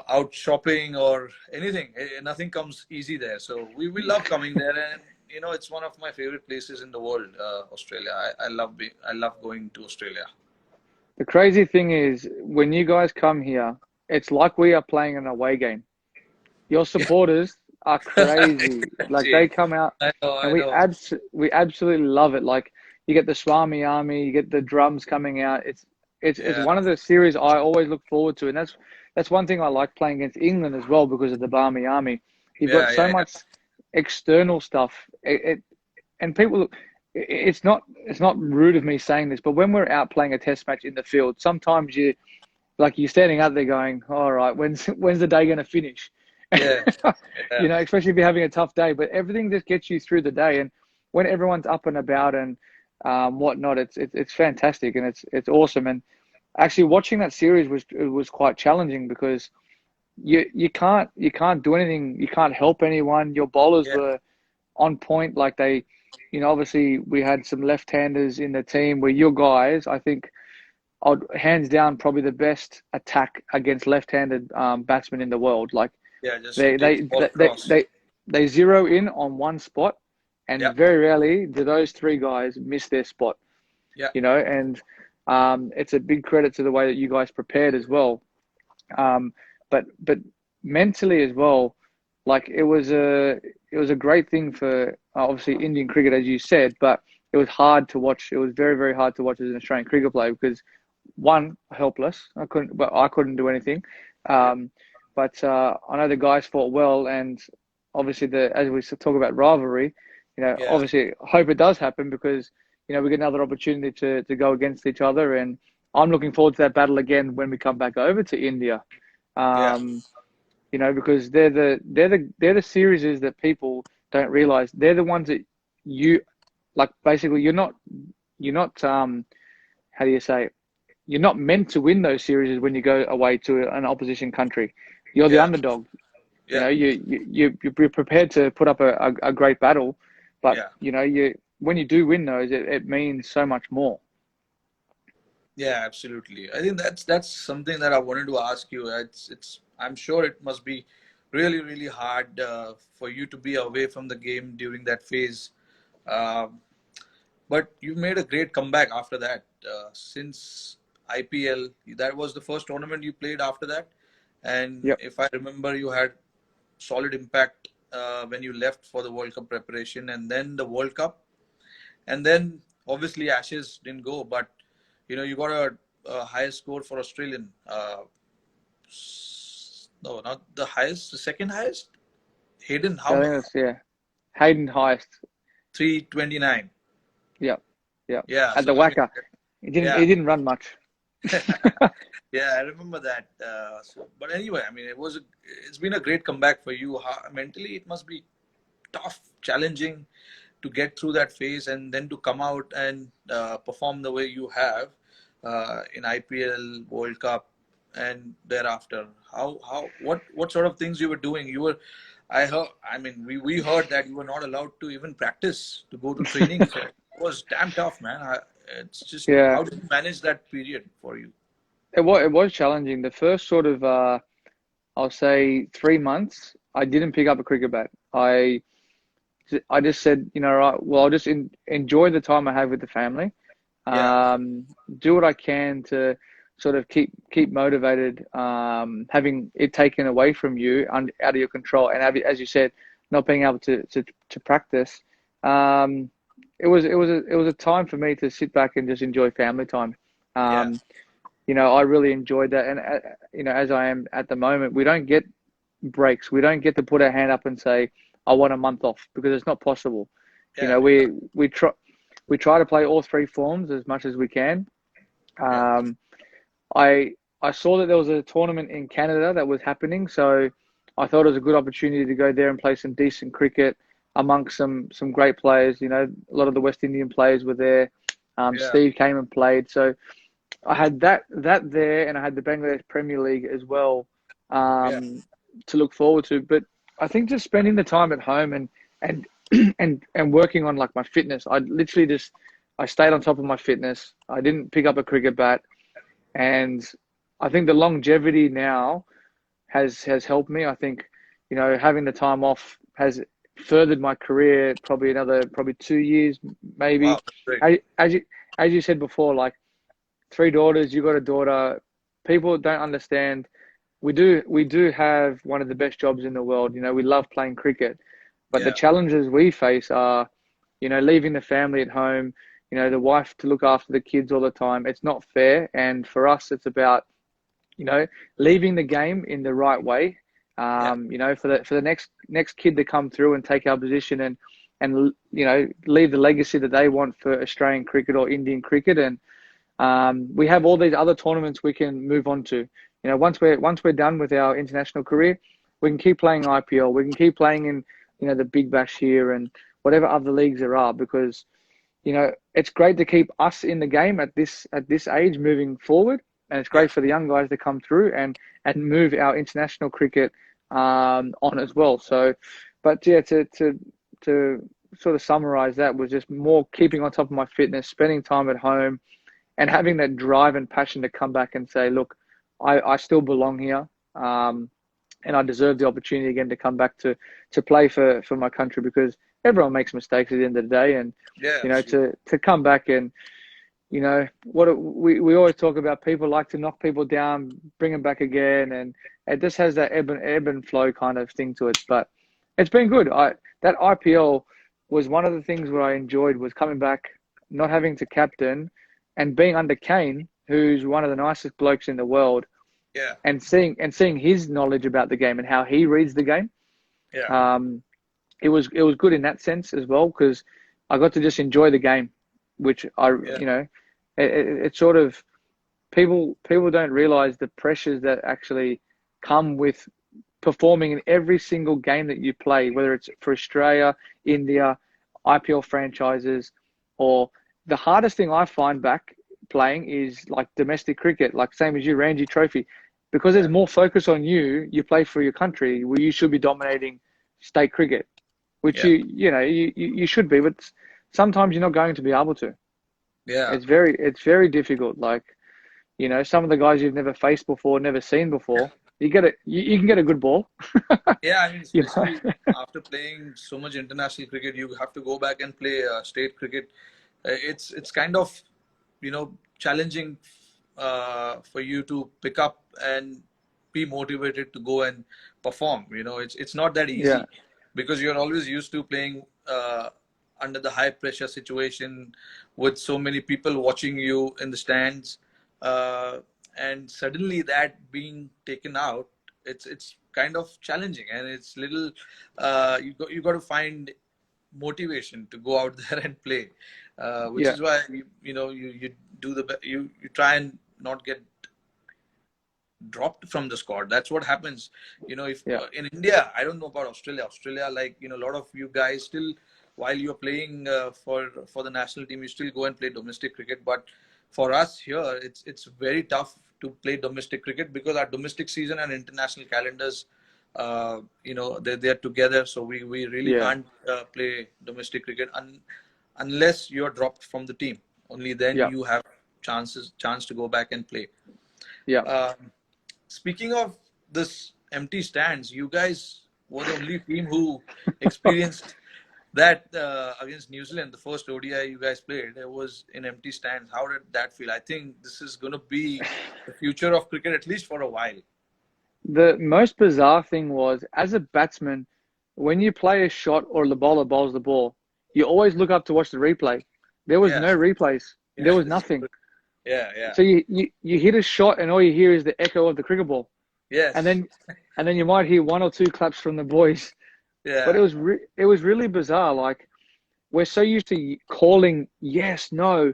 Speaker 2: out shopping or anything. Nothing comes easy there. So we love coming there, and it's one of my favorite places in the world, Australia. I love going to Australia.
Speaker 1: The crazy thing is, when you guys come here, it's like we are playing an away game. Your
Speaker 2: Yeah,
Speaker 1: supporters are crazy. Like
Speaker 2: gee,
Speaker 1: they come out, and
Speaker 2: I know.
Speaker 1: we absolutely love it. Like you get the Swami Army, you get the drums coming out. It's
Speaker 2: Yeah,
Speaker 1: one of the series I always look forward to, and that's one thing I like playing against England as well because of the Barmy Army. You've got
Speaker 2: yeah,
Speaker 1: so
Speaker 2: yeah, yeah,
Speaker 1: much external stuff. And people, it's not rude of me saying this, but when we're out playing a test match in the field, sometimes you're standing out there going, all right, when's the day going to finish?
Speaker 2: yeah, yeah,
Speaker 1: Especially if you're having a tough day, but everything just gets you through the day. And when everyone's up and about and whatnot, it's fantastic and it's awesome. And actually watching that series was quite challenging because you can't do anything. You can't help anyone. Your bowlers
Speaker 2: yeah,
Speaker 1: were on point. Like obviously we had some left-handers in the team where your guys, I think, hands down probably the best attack against left-handed batsmen in the world. Like
Speaker 2: yeah. Just to
Speaker 1: they
Speaker 2: take
Speaker 1: they
Speaker 2: the ball
Speaker 1: they
Speaker 2: across.
Speaker 1: they they zero in on one spot,
Speaker 2: Yeah,
Speaker 1: and very rarely do those three guys miss their spot.
Speaker 2: yeah,
Speaker 1: And it's a big credit to the way that you guys prepared as well. But mentally as well, like it was a great thing for obviously Indian cricket, as you said, but it was hard to watch. It was very, very hard to watch as an Australian cricket player because one, helpless. I couldn't do anything.
Speaker 2: yeah,
Speaker 1: Um, but I know the guys fought well, and obviously as we talk about rivalry,
Speaker 2: yeah,
Speaker 1: obviously hope it does happen because we get another opportunity to go against each other, and I'm looking forward to that battle again when we come back over to India.
Speaker 2: yeah,
Speaker 1: Um, because they're the series that people don't realize. They're the ones that you like. Basically, you're not how do you say? You're not meant to win those series when you go away to an opposition country. You're the
Speaker 2: yeah,
Speaker 1: underdog.
Speaker 2: yeah,
Speaker 1: You're prepared to put up a great battle, but
Speaker 2: yeah.
Speaker 1: when you do win those, it means so much more.
Speaker 2: Yeah, absolutely. I think that's something that I wanted to ask you. It's I'm sure it must be really really hard for you to be away from the game during that phase. Um, but you made a great comeback after that. Since IPL, that was the first tournament you played after that. And
Speaker 1: Yep.
Speaker 2: if I remember, you had solid impact when you left for the World Cup preparation, and then the World Cup, and then obviously Ashes didn't go, but you got a highest score for Australian. No, not the highest, the second highest. Hayden, how
Speaker 1: I
Speaker 2: much?
Speaker 1: think that's yeah. Hayden highest.
Speaker 2: 329.
Speaker 1: Yep. Yep.
Speaker 2: Yeah,
Speaker 1: At
Speaker 2: so
Speaker 1: the
Speaker 2: I mean,
Speaker 1: Wacker, he didn't.
Speaker 2: yeah,
Speaker 1: He didn't run much.
Speaker 2: yeah, I remember that. But anyway, I mean, it's been a great comeback for you. Mentally, it must be tough, challenging to get through that phase and then to come out and perform the way you have in IPL, World Cup, and thereafter. What sort of things you were doing? I heard. I mean, we heard that you were not allowed to even practice to go to training. So it was damn tough, man. It's just
Speaker 1: Yeah.
Speaker 2: how did you manage that period for you?
Speaker 1: It was challenging. The first sort of I'll say 3 months, I didn't pick up a cricket bat. I just said, right, well, I'll just enjoy the time I have with the family,
Speaker 2: Yeah,
Speaker 1: do what I can to sort of keep motivated, having it taken away from you and out of your control, and as you said, not being able to practice. Um, it was a time for me to sit back and just enjoy family time.
Speaker 2: yeah,
Speaker 1: Um, I really enjoyed that, and as I am at the moment, we don't get breaks. We don't get to put our hand up and say, "I want a month off," because it's not possible. You
Speaker 2: yeah,
Speaker 1: know, we we try we try to play all three forms as much as we can.
Speaker 2: yeah,
Speaker 1: Um, I I saw that there was a tournament in Canada that was happening, so I thought it was a good opportunity to go there and play some decent cricket amongst some great players. A lot of the West Indian players were there.
Speaker 2: yeah,
Speaker 1: Steve came and played, so I had that there, and I had the Bangladesh Premier League as well
Speaker 2: yeah,
Speaker 1: to look forward to. But I think just spending the time at home and and working on like my fitness. I literally just I stayed on top of my fitness. I didn't pick up a cricket bat, and I think the longevity now has helped me. I think, having the time off has furthered my career probably another probably 2 years
Speaker 2: Wow,
Speaker 1: maybe.
Speaker 2: that's great.
Speaker 1: As you said before, like three daughters, you got a daughter. People don't understand. We do have one of the best jobs in the world. We love playing cricket, but the
Speaker 2: Yeah,
Speaker 1: challenges we face are, leaving the family at home, the wife to look after the kids all the time. It's not fair. And for us, it's about, you know, leaving the game in the right way.
Speaker 2: yeah,
Speaker 1: For the next kid to come through and take our position and leave the legacy that they want for Australian cricket or Indian cricket. And we have all these other tournaments we can move on to. Once we're done with our international career, we can keep playing IPL. We can keep playing in the Big Bash here and whatever other leagues there are, because it's great to keep us in the game at this age moving forward, and it's
Speaker 2: yeah,
Speaker 1: great for the young guys to come through and move our international cricket on as well. So, but yeah, to sort of summarize, that was just more keeping on top of my fitness, spending time at home, and having that drive and passion to come back and say, look, I still belong here. And I deserve the opportunity again to come back to play for my country, because everyone makes mistakes at the end of the day. And,
Speaker 2: yeah, absolutely.
Speaker 1: to come back and, we always talk about, people like to knock people down, bring them back again. And it just has that ebb and flow kind of thing to it. But it's been good. That IPL was one of the things where I enjoyed, was coming back, not having to captain, and being under Kane, who's one of the nicest blokes in the world,
Speaker 2: Yeah,
Speaker 1: and seeing his knowledge about the game and how he reads the game.
Speaker 2: yeah,
Speaker 1: Um, it was good in that sense as well, because I got to just enjoy the game, which
Speaker 2: yeah,
Speaker 1: it sort of, people don't realize the pressures that actually come with performing in every single game that you play, whether it's for Australia, India, IPL franchises, or the hardest thing I find back playing is like domestic cricket, like same as you, Ranji Trophy, because
Speaker 2: yeah,
Speaker 1: there's more focus on you. You play for your country, where you should be dominating state cricket, which
Speaker 2: yeah,
Speaker 1: you should be, but sometimes you're not going to be able to.
Speaker 2: yeah.
Speaker 1: It's very difficult. Like, some of the guys you've never faced before, never seen before, you can get a good ball.
Speaker 2: Yeah, I mean,
Speaker 1: you
Speaker 2: especially
Speaker 1: know?
Speaker 2: after playing so much international cricket, you have to go back and play state cricket. It's kind of, challenging for you to pick up and be motivated to go and perform. It's not that
Speaker 1: Yeah,
Speaker 2: easy, because you're always used to playing under the high pressure situation with so many people watching you in the stands, uh, and suddenly that being taken out, it's kind of challenging, and it's little, you got to find motivation to go out there and play, which
Speaker 1: yeah,
Speaker 2: is why you do you try and not get dropped from the squad. That's what happens. If
Speaker 1: yeah,
Speaker 2: in India, I don't know about Australia. Australia, like, a lot of you guys still, while you're playing for the national team, you still go and play domestic cricket. But for us here, it's very tough to play domestic cricket, because our domestic season and international calendars, they're together. So we really
Speaker 1: yeah,
Speaker 2: can't play domestic cricket unless you're dropped from the team. Only then
Speaker 1: yeah,
Speaker 2: you have chance to go back and play.
Speaker 1: yeah.
Speaker 2: Um, Speaking of this empty stands, you guys were the only team who experienced that against New Zealand. The first ODI you guys played, it was in empty stands. How did that feel? I think this is going to be the future of cricket, at least for a while.
Speaker 1: The most bizarre thing was, as a batsman, when you play a shot or the bowler bowls the ball, you always look up to watch the replay. There was
Speaker 2: Yeah,
Speaker 1: no replays.
Speaker 2: yeah,
Speaker 1: There was
Speaker 2: that's
Speaker 1: nothing.
Speaker 2: true. Yeah, yeah,
Speaker 1: So you hit a shot and all you hear is the echo of the cricket ball, and
Speaker 2: yes,
Speaker 1: then you might hear one or two claps from the boys. But it
Speaker 2: yeah,
Speaker 1: was it was really bizarre. Like, we're so used to calling yes, no,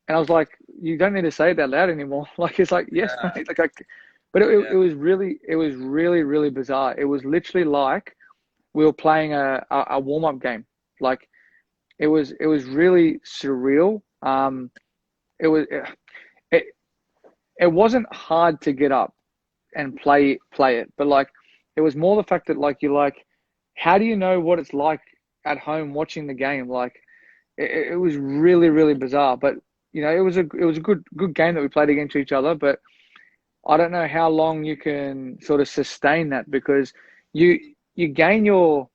Speaker 1: and I was like, you don't need to say it that loud anymore. Like, it's like yes, no.
Speaker 2: yeah,
Speaker 1: Like, but it
Speaker 2: yeah,
Speaker 1: was really bizarre. It was literally like we were playing a warm up game. Like, it was really surreal. It was it, it wasn't hard to get up and play it, but like, it was more the fact that, like, you're like, how do you know what it's like at home watching the game. Like it was really, really bizarre. But it was a good game that we played against each other. But I don't know how long you can sort of sustain that because you you gain your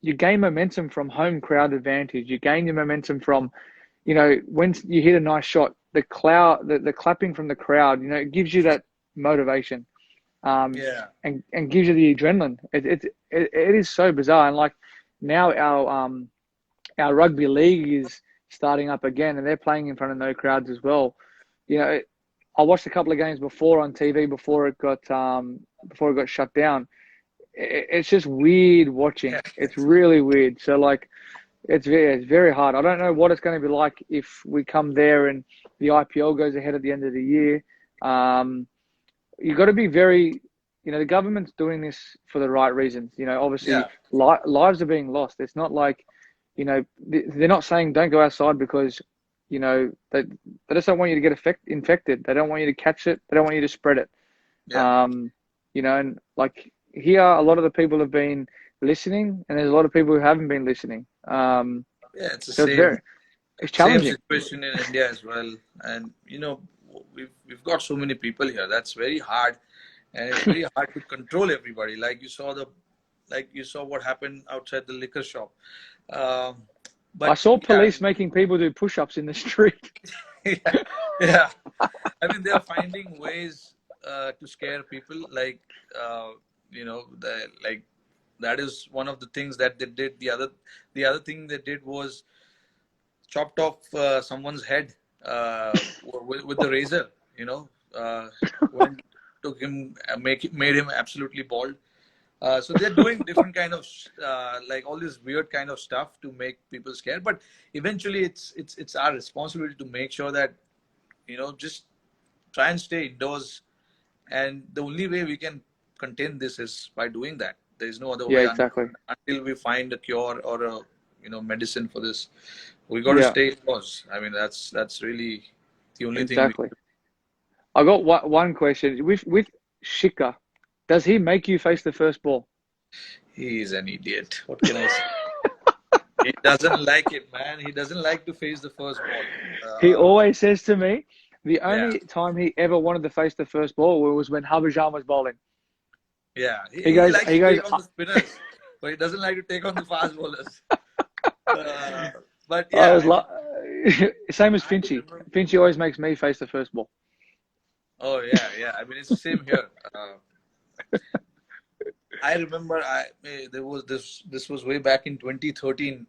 Speaker 1: you gain momentum from home crowd advantage. You gain your momentum from, when you hit a nice shot, the clapping from the crowd, it gives you that motivation,
Speaker 2: Yeah.
Speaker 1: and gives you the adrenaline. It is so bizarre, and like now our rugby league is starting up again, and they're playing in front of no crowds as well. I watched a couple of games before on TV before it got shut down. It's just weird watching.
Speaker 2: Yeah.
Speaker 1: It's really weird. So like, it's very hard. I don't know what it's going to be like if we come there and the IPL goes ahead at the end of the year. You've got to be very, the government's doing this for the right reasons. Obviously,
Speaker 2: Yeah.
Speaker 1: lives are being lost. It's not like, they're not saying don't go outside because, they just don't want you to get infected. They don't want you to catch it. They don't want you to spread it.
Speaker 2: Yeah.
Speaker 1: And like here, a lot of the people have been listening, and there's a lot of people who haven't been listening.
Speaker 2: Yeah. It's the
Speaker 1: So it's
Speaker 2: same
Speaker 1: challenging.
Speaker 2: situation in India as well. And we've got so many people here. That's very hard, and it's very hard to control everybody. Like you saw what happened outside the liquor shop. Um,
Speaker 1: I
Speaker 2: but
Speaker 1: saw
Speaker 2: yeah,
Speaker 1: police making people do push-ups in the street.
Speaker 2: yeah, yeah. I mean, they're finding ways to scare people. Like that is one of the things that they did. The other thing they did was chopped off someone's head with the razor. You know, when took him, made him absolutely bald. So they're doing different kind of like all this weird kind of stuff to make people scared. But eventually, it's our responsibility to make sure that just try and stay indoors. And the only way we can contain this is by doing that. There is no other
Speaker 1: Yeah,
Speaker 2: way
Speaker 1: exactly.
Speaker 2: until we find a cure or a medicine for this. We got to
Speaker 1: Yeah,
Speaker 2: stay indoors. I mean, that's really the only thing we.
Speaker 1: exactly. I got one question with Shika. Does he make you face the first ball?
Speaker 2: He is an idiot. What can I say? He doesn't like it, man. He doesn't like to face the first ball.
Speaker 1: He always says to me, the
Speaker 2: Yeah,
Speaker 1: only time he ever wanted to face the first ball was when Harbhajan was bowling.
Speaker 2: yeah.
Speaker 1: He
Speaker 2: He
Speaker 1: goes,
Speaker 2: likes
Speaker 1: he
Speaker 2: to
Speaker 1: goes.
Speaker 2: take on the spinners, but he doesn't like to take on the fast bowlers. Uh, but
Speaker 1: I
Speaker 2: yeah,
Speaker 1: was
Speaker 2: I mean,
Speaker 1: like, same as
Speaker 2: I
Speaker 1: Finchy.
Speaker 2: remember.
Speaker 1: Finchy always makes me face the first ball.
Speaker 2: Oh yeah, yeah. I mean, it's the same here. I remember there was this was way back in 2013,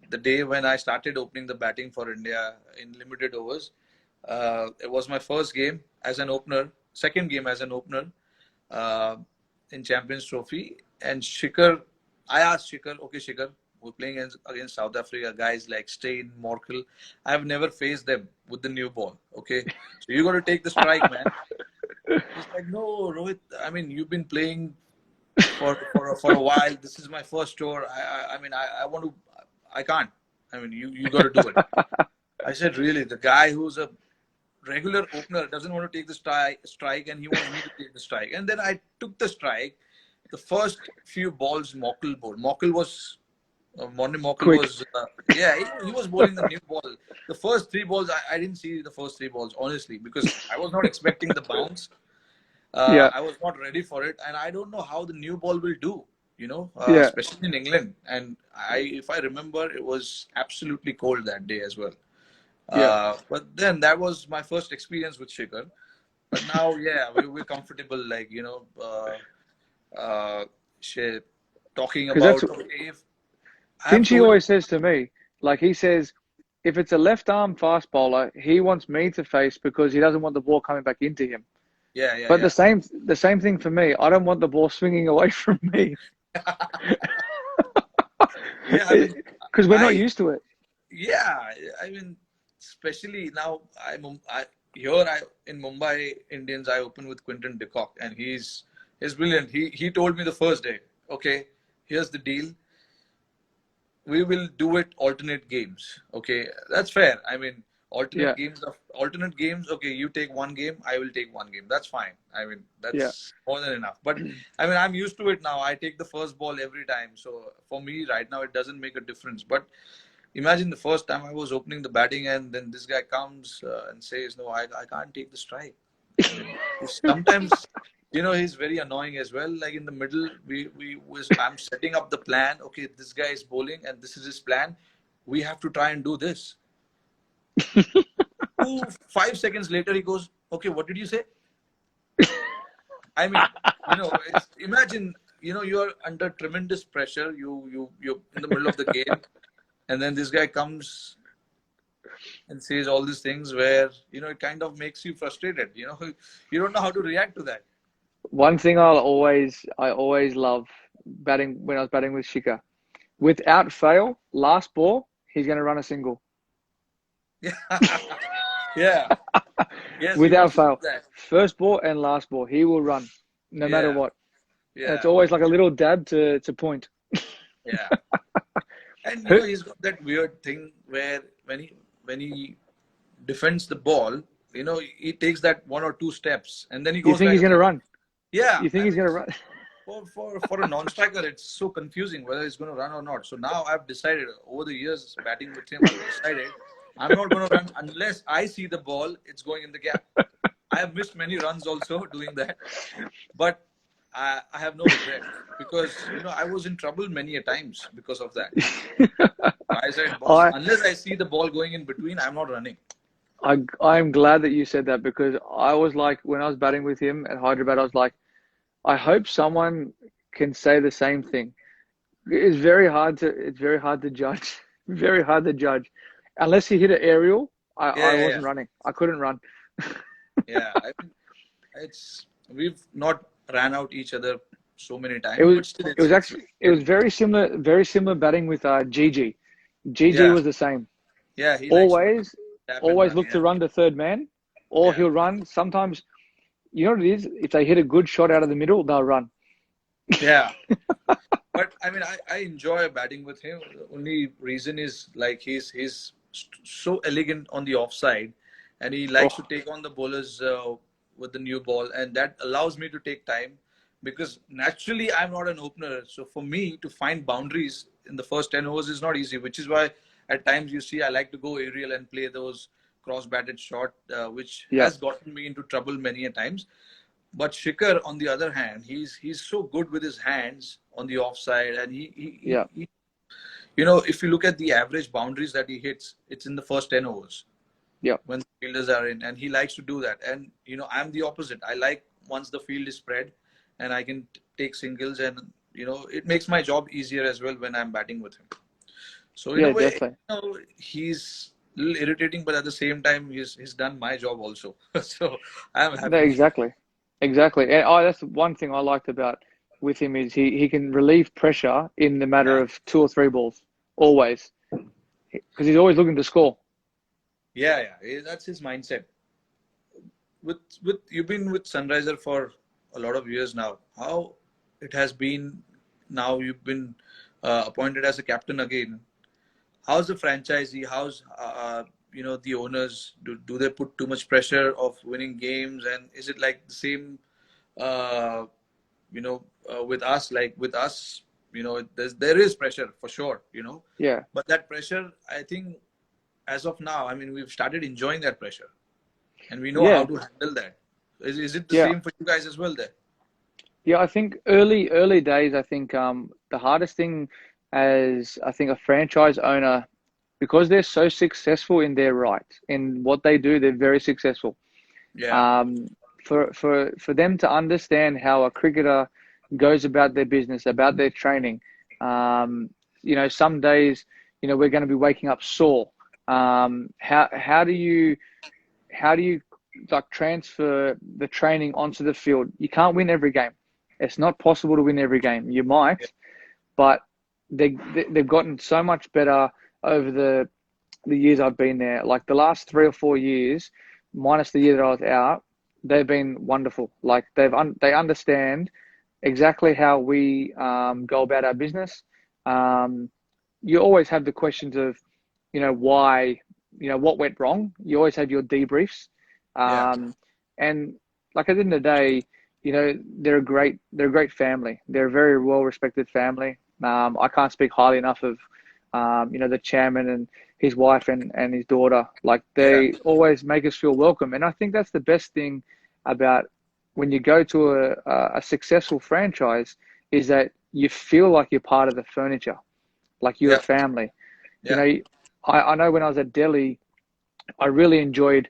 Speaker 2: the day when I started opening the batting for India in limited overs. It was my first game as an opener, second game as an opener uh, in Champions Trophy. And I asked Shikhar, okay, Shikhar, we're playing against South Africa, guys like Steyn, Morkel. I've never faced them with the new ball. Okay, so you got to take the strike, man. He's like, no, Rohit. I mean, you've been playing for a while. This is my first tour. I want to. I can't. I mean, you got to do it. I said, really? The guy who's a regular opener doesn't want to take the strike, and he wants me to take the strike. And then I took the strike. The first few balls, Mokel bowled. Morning Mokel
Speaker 1: Quick.
Speaker 2: was, yeah, he was bowling the new ball. The first three balls, I didn't see the first three balls, honestly, because I was not expecting the bounce.
Speaker 1: Yeah,
Speaker 2: I was not ready for it, and I don't know how the new ball will do.
Speaker 1: yeah,
Speaker 2: Especially in England. And if I remember, it was absolutely cold that day as well.
Speaker 1: yeah.
Speaker 2: But then that was my first experience with Shikhar. But now, yeah, we're comfortable, like shit, talking
Speaker 1: Because that's
Speaker 2: about, okay, if I've
Speaker 1: Finchy
Speaker 2: told you,
Speaker 1: always says to me. Like he says, if it's a left arm fast bowler, he wants me to face because he doesn't want the ball coming back into him.
Speaker 2: yeah, yeah,
Speaker 1: But
Speaker 2: yeah,
Speaker 1: the same thing for me. I don't want the ball swinging away from me
Speaker 2: yeah. I mean,
Speaker 1: because we're not
Speaker 2: I
Speaker 1: used to it.
Speaker 2: yeah, I mean, especially now, I in Mumbai Indians, I open with Quinton de Kock, and he's brilliant. He told me the first day, okay, here's the deal. We will do it alternate games. Okay, that's fair. I mean,
Speaker 1: Yeah.
Speaker 2: Alternate games. Okay, you take one game, I will take one game. That's fine. I mean,
Speaker 1: Yeah.
Speaker 2: that's more than enough. But I mean, I'm used to it now. I take the first ball every time. So for me, right now, it doesn't make a difference. But imagine the first time I was opening the batting, and then this guy comes and says, "No, I can't take the strike." I mean, sometimes, he's very annoying as well. Like in the middle, I'm setting up the plan. Okay, this guy is bowling, and this is his plan. We have to try and do this. 5 seconds later, he goes, "Okay, what did you say?" I mean, imagine, you're under tremendous pressure. You're in the middle of the game, and then this guy comes and says all these things where it kind of makes you frustrated. You don't know how to react to that.
Speaker 1: One thing I always love batting when I was batting with Shika. Without fail, last ball, he's going to run a single.
Speaker 2: Yeah, yeah, yes, he
Speaker 1: Without
Speaker 2: wants to do
Speaker 1: fail.
Speaker 2: that.
Speaker 1: First ball and last ball, he will run no matter
Speaker 2: Yeah,
Speaker 1: what. And it's
Speaker 2: yeah,
Speaker 1: always like a little dab to point.
Speaker 2: yeah. And
Speaker 1: Who,
Speaker 2: he's got that weird thing where when he defends the ball, he takes that 1 or 2 steps and then he
Speaker 1: you
Speaker 2: goes
Speaker 1: think
Speaker 2: back
Speaker 1: he's going to
Speaker 2: again.
Speaker 1: run?
Speaker 2: Yeah,
Speaker 1: You think
Speaker 2: I
Speaker 1: he's
Speaker 2: mean,
Speaker 1: going to run?
Speaker 2: for a non-striker, it's so confusing whether he's going to run or not. So now I've decided, over the years batting with him, I've decided I'm not going to run unless I see the ball. It's going in the gap. I have missed many runs also doing that, but I have no regret because I was in trouble many a times because of that. I said, boss,
Speaker 1: I,
Speaker 2: unless I see the ball going in between, I'm not running.
Speaker 1: I'm glad that you said that because I was like, when I was batting with him at Hyderabad, I was like, I hope someone can say the same thing. It's very hard to judge. Very hard to judge. Unless he hit an aerial,
Speaker 2: Yeah,
Speaker 1: I
Speaker 2: yeah, yeah.
Speaker 1: wasn't running. I couldn't run.
Speaker 2: Yeah, I mean, we've not ran out each other so many
Speaker 1: It
Speaker 2: times,
Speaker 1: was
Speaker 2: but still,
Speaker 1: it was
Speaker 2: it's
Speaker 1: actually it was very similar batting with GG. GG
Speaker 2: yeah,
Speaker 1: was the same.
Speaker 2: yeah. He likes to
Speaker 1: Always
Speaker 2: tap and
Speaker 1: always
Speaker 2: run.
Speaker 1: look to
Speaker 2: Yeah,
Speaker 1: run to third man, or
Speaker 2: yeah,
Speaker 1: he'll run. Sometimes you know what it is? If they hit a good shot out of the middle, they'll run.
Speaker 2: yeah. But I mean, I enjoy batting with him. The only reason is like he's so elegant on the offside, and he likes to
Speaker 1: Oh,
Speaker 2: take on the bowlers with the new ball, and that allows me to take time because naturally I'm not an opener. So for me to find boundaries in the first 10 overs is not easy, which is why at times you see I like to go aerial and play those cross-batted shot, which
Speaker 1: yeah,
Speaker 2: has gotten me into trouble many a times. But Shikhar, on the other hand, he's so good with his hands on the offside, and
Speaker 1: yeah,
Speaker 2: if you look at the average boundaries that he hits, it's in the first 10 overs
Speaker 1: yeah,
Speaker 2: when the fielders are in, and he likes to do that. And I'm the opposite. I like once the field is spread, and I can take singles, and it makes my job easier as well when I'm batting with him. So in a
Speaker 1: yeah,
Speaker 2: way,
Speaker 1: definitely.
Speaker 2: he's a little irritating, but at the same time, he's done my job also. So I'm
Speaker 1: No,
Speaker 2: happy.
Speaker 1: exactly, exactly. And that's one thing I liked about with him is he can relieve pressure in the matter
Speaker 2: Yeah.
Speaker 1: of two or three balls, always, because he's always looking to score.
Speaker 2: Yeah, yeah, that's his mindset. With you've been with Sunriser for a lot of years now. How it has been now you've been appointed as a captain again. How's the franchisee? How's the owners? Do they put too much pressure of winning games? And is it like the same? Uh, with us, like with us, there is pressure for sure.
Speaker 1: Yeah,
Speaker 2: But that pressure, I think, as of now, I mean, we've started enjoying that pressure. And we know how
Speaker 1: yeah,
Speaker 2: to handle that. Is it the
Speaker 1: yeah,
Speaker 2: same for you guys as well there?
Speaker 1: yeah. I think early days. I think the hardest thing as I think a franchise owner because they're so successful in their right in what they do, they're very successful.
Speaker 2: Yeah,
Speaker 1: Um, for them to understand how a cricketer goes about their business, about their training. Um, some days, we're going to be waking up sore. How do you like transfer the training onto the field? You can't win every game. It's not possible to win every game. You
Speaker 2: yeah,
Speaker 1: might, but they've gotten so much better over the years I've been there. Like the last 3 or 4 years, minus the year that I was out, they've been wonderful. Like they understand exactly how we go about our business. You always have the questions of, why what went wrong. You always have your debriefs.
Speaker 2: Yeah.
Speaker 1: And like at the end of the day, they're a great family. They're a very well respected family. I can't speak highly enough of the chairman and his wife and his daughter. Like
Speaker 2: Yeah.
Speaker 1: they always make us feel welcome. And I think that's the best thing about when you go to a successful franchise is that you feel like you're part of the furniture, like you're a
Speaker 2: Yeah.
Speaker 1: family. You
Speaker 2: Yeah.
Speaker 1: know, I know when I was at Delhi, I really enjoyed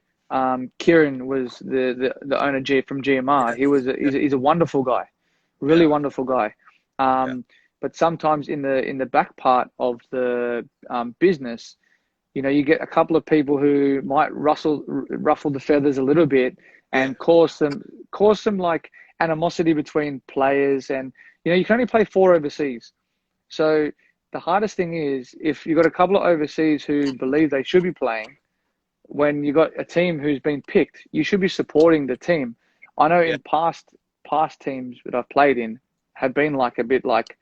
Speaker 1: Kieran was the owner from GMR.
Speaker 2: Yeah.
Speaker 1: He's a wonderful guy, really
Speaker 2: Yeah.
Speaker 1: wonderful guy.
Speaker 2: Yeah.
Speaker 1: But sometimes in the back part of the business, you get a couple of people who might ruffle the feathers a little bit
Speaker 2: Yeah.
Speaker 1: and cause some like animosity between players. And you can only play four overseas. So the hardest thing is if you've got a couple of overseas who believe they should be playing, when you got a team who's been picked, you should be supporting the team. I know
Speaker 2: Yeah.
Speaker 1: in past teams that I've played in have been like a bit like,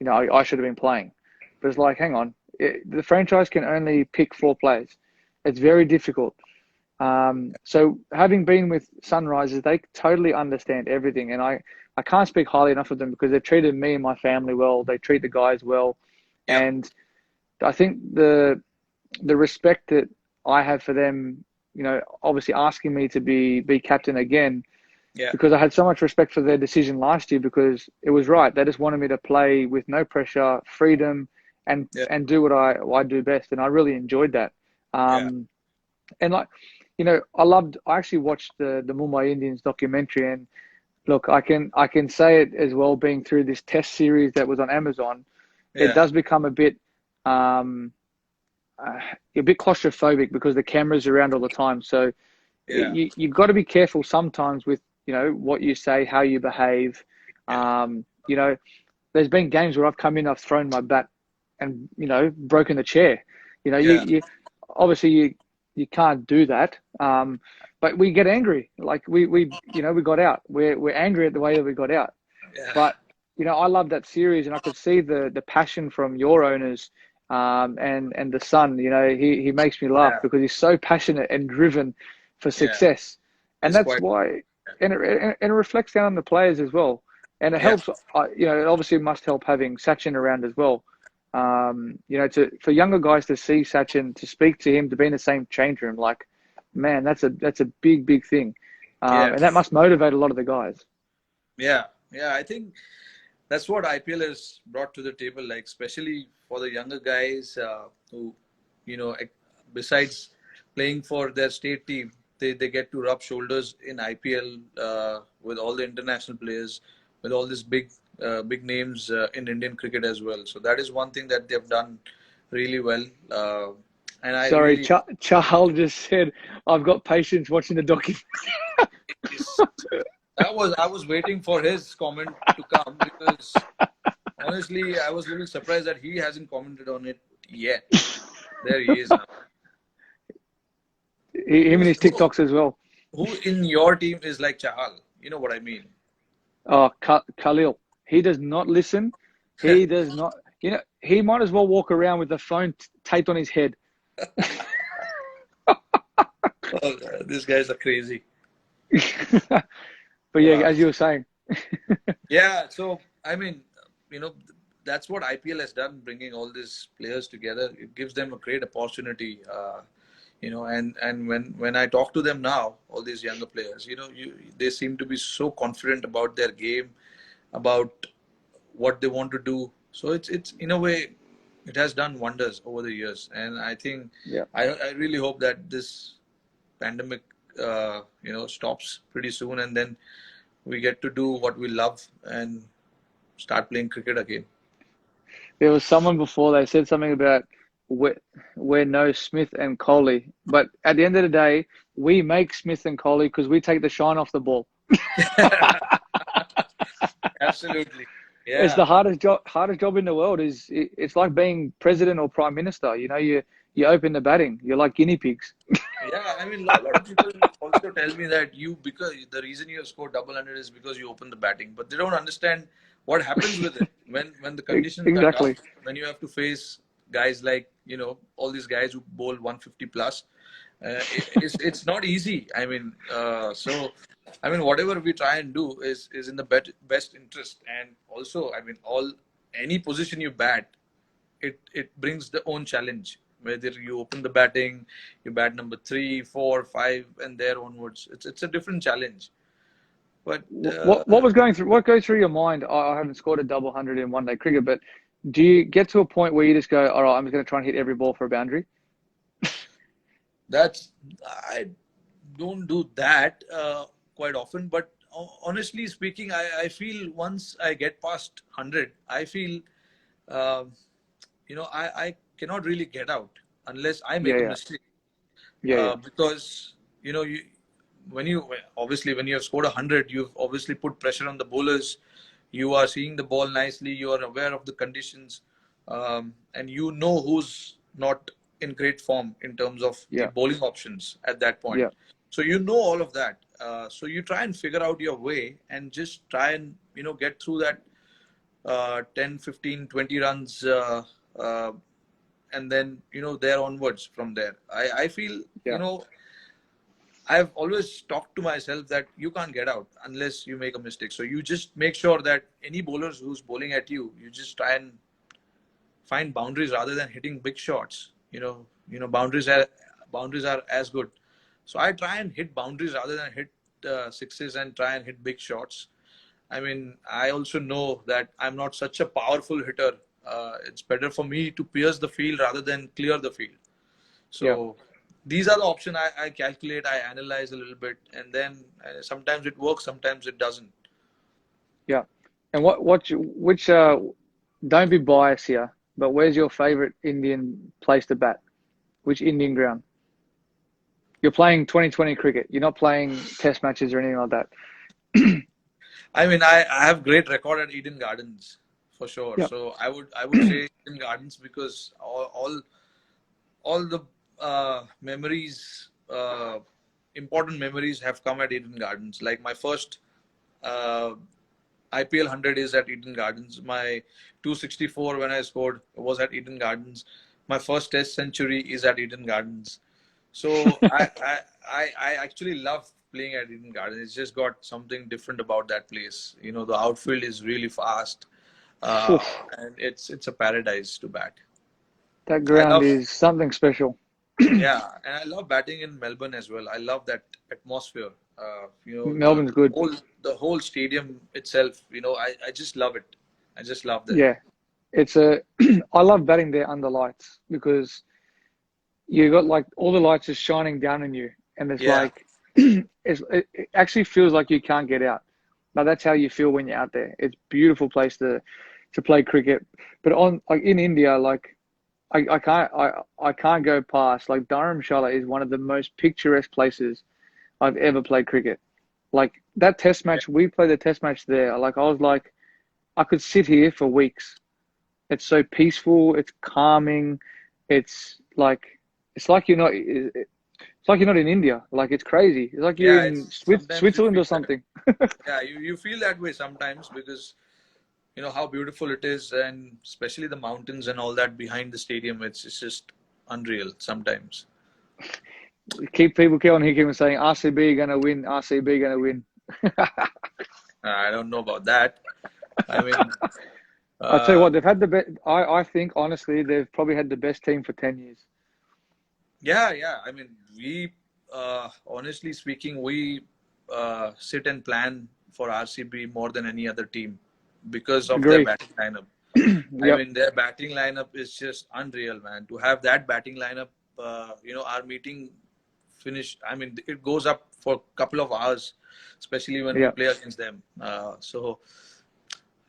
Speaker 1: I should have been playing. But it's like, hang on, the franchise can only pick four players. It's very difficult. So having been with Sunrisers, they totally understand everything, and I can't speak highly enough of them because they've treated me and my family well. They treat the guys well,
Speaker 2: Yeah.
Speaker 1: and I think the respect that I have for them, obviously asking me to be captain again,
Speaker 2: Yeah.
Speaker 1: because I had so much respect for their decision last year because it was right. They just wanted me to play with no pressure, freedom, and
Speaker 2: Yeah.
Speaker 1: and do what I do best, and I really enjoyed that.
Speaker 2: Yeah.
Speaker 1: And like, I actually watched the Mumbai Indians documentary, and look, I can say it as well, being through this test series that was on Amazon, it
Speaker 2: Yeah.
Speaker 1: does become um, a bit claustrophobic because the camera's around all the time. So
Speaker 2: Yeah.
Speaker 1: you've got to be careful sometimes with what you say, how you behave.
Speaker 2: Yeah.
Speaker 1: There's been games where I've come in, I've thrown my bat, and broken the chair.
Speaker 2: Yeah.
Speaker 1: You obviously you can't do that. But we get angry. Like we got out. We're angry at the way that we got out.
Speaker 2: Yeah.
Speaker 1: But I love that series, and I could see the passion from your owners, and the son. He makes me laugh
Speaker 2: Yeah.
Speaker 1: because he's so passionate and driven for
Speaker 2: Yeah.
Speaker 1: success, and
Speaker 2: It's
Speaker 1: that's
Speaker 2: quite.
Speaker 1: why, and it reflects down on the players as well, and it
Speaker 2: Yeah.
Speaker 1: helps. It obviously must help having Sachin around as well. For younger guys to see Sachin, to speak to him, to be in the same change room, like, man, that's a big thing,
Speaker 2: Yeah.
Speaker 1: and that must motivate a lot of the guys.
Speaker 2: Yeah. Yeah. I think that's what IPL has brought to the table, like especially for the younger guys who, you know, besides playing for their state team, they get to rub shoulders in IPL with all the international players, with all these big names in Indian cricket as well. So that is one thing that they've done really well. And I
Speaker 1: Sorry,
Speaker 2: really
Speaker 1: Charles just said, I've got patience watching the documentary.
Speaker 2: I was waiting for his comment to come because honestly, I was a little surprised that he hasn't commented on it yet. There he is now.
Speaker 1: Him and
Speaker 2: Who's
Speaker 1: his TikToks as well.
Speaker 2: who in your team is like Chahal? You know what I mean?
Speaker 1: Oh, Khalil. He does not listen. He does not. He might as well walk around with the phone taped on his head.
Speaker 2: Oh, these guys are crazy.
Speaker 1: But yeah,
Speaker 2: Wow.
Speaker 1: as you were saying.
Speaker 2: Yeah, so I mean, you know, that's what IPL has done, bringing all these players together. It gives them a great opportunity, and when I talk to them now, all these younger players, they seem to be so confident about their game, about what they want to do. So it's in a way, it has done wonders over the years, and I think
Speaker 1: Yeah.
Speaker 2: I really hope that this pandemic, stops pretty soon, and then we get to do what we love and start playing cricket again.
Speaker 1: There was someone before, they said something about we're no Smith and Coley. But at the end of the day, we make Smith and Coley because we take the shine off the ball.
Speaker 2: Absolutely.
Speaker 1: It's
Speaker 2: Yeah.
Speaker 1: the hardest job in the world. It's like being president or prime minister. You open the batting. You're like guinea pigs.
Speaker 2: Yeah. I mean, a lot of people also tell me that because the reason you have scored double hundred is because you open the batting, but they don't understand what happens with it when the conditions are tough,
Speaker 1: Exactly.
Speaker 2: when you have to face guys like, all these guys who bowl 150 plus. It's not easy. I mean, whatever we try and do is in the best interest. And also, I mean, any position you bat, it brings the own challenge. Whether you open the batting, you bat number 3, 4, 5, and there onwards, it's a different challenge. But
Speaker 1: what goes through your mind? I haven't scored a double hundred in one day cricket, but do you get to a point where you just go, all right, I'm just going to try and hit every ball for a boundary?
Speaker 2: I don't do that quite often. But honestly speaking, I feel once I get past 100, I feel uh, I cannot really get out unless I
Speaker 1: Yeah,
Speaker 2: make a
Speaker 1: yeah,
Speaker 2: mistake.
Speaker 1: yeah,
Speaker 2: Because when you obviously when you have scored 100, you've obviously put pressure on the bowlers. You are seeing the ball nicely. You are aware of the conditions, and you know who's not in great form in terms of the
Speaker 1: yeah,
Speaker 2: bowling options at that point.
Speaker 1: yeah,
Speaker 2: So you know all of that. So you try and figure out your way and just try and get through that 10, 15, 20 runs, uh, and then there onwards from there. I feel
Speaker 1: yeah,
Speaker 2: I've always talked to myself that you can't get out unless you make a mistake. So you just make sure that any bowlers who's bowling at you, you just try and find boundaries rather than hitting big shots. Boundaries are as good. So I try and hit boundaries rather than hit sixes and try and hit big shots. I mean, I also know that I'm not such a powerful hitter. It's better for me to pierce the field rather than clear the field.
Speaker 1: yeah,
Speaker 2: So these are the options I calculate, I analyze a little bit, and then sometimes it works, sometimes it doesn't.
Speaker 1: yeah. And which don't be biased here, but where's your favorite Indian place to bat? Which Indian ground? You're playing 2020 cricket. You're not playing test matches or anything like that.
Speaker 2: I mean, I have great record at Eden Gardens for sure.
Speaker 1: Yeah.
Speaker 2: So I would say Eden Gardens because all the memories, important memories have come at Eden Gardens. Like my first uh, IPL 100 is at Eden Gardens. My 264 when I scored was at Eden Gardens. My first Test century is at Eden Gardens. So I actually love playing at Eden Gardens. It's just got something different about that place. The outfield is really fast,
Speaker 1: Phew,
Speaker 2: and it's a paradise to bat.
Speaker 1: that
Speaker 2: I
Speaker 1: ground
Speaker 2: love
Speaker 1: is something special.
Speaker 2: Yeah, and I love batting in Melbourne as well. I love that atmosphere. The
Speaker 1: Melbourne's good.
Speaker 2: whole stadium itself. I just love it. I just love that.
Speaker 1: Yeah. It's a I love batting there under lights because you got like all the lights just shining down on you, and it's
Speaker 2: Yeah,
Speaker 1: like it actually feels like you can't get out. But that's how you feel when you're out there. It's a beautiful place to play cricket. But on like in India, like I can't go past like Dharamshala is one of the most picturesque places I've ever played cricket. Like that test
Speaker 2: yeah,
Speaker 1: match, we played the test match there. Like I was like, I could sit here for weeks. It's so peaceful. It's calming. It's like it's like you're not. It's like you're not in India. Like it's crazy. It's like you're
Speaker 2: yeah.
Speaker 1: in
Speaker 2: It's sometimes you
Speaker 1: Switzerland
Speaker 2: feel
Speaker 1: or
Speaker 2: that.
Speaker 1: something.
Speaker 2: Yeah, you feel that way sometimes because how beautiful it is, and especially the mountains and all that behind the stadium. It's just unreal sometimes.
Speaker 1: Keep on here saying RCB gonna win. RCB gonna win.
Speaker 2: I don't know about that. I mean,
Speaker 1: I tell you
Speaker 2: uh,
Speaker 1: what, they've had the best. I think honestly, they've probably had the best team for 10 years.
Speaker 2: yeah, yeah. I mean, we honestly speaking, we sit and plan for RCB more than any other team because of their
Speaker 1: Agree.
Speaker 2: batting lineup. I
Speaker 1: Yep.
Speaker 2: mean, their batting lineup is just unreal, man. To have that batting lineup, our meeting finish. I mean, it goes up for a couple of hours, especially when we
Speaker 1: Yep.
Speaker 2: play against them. So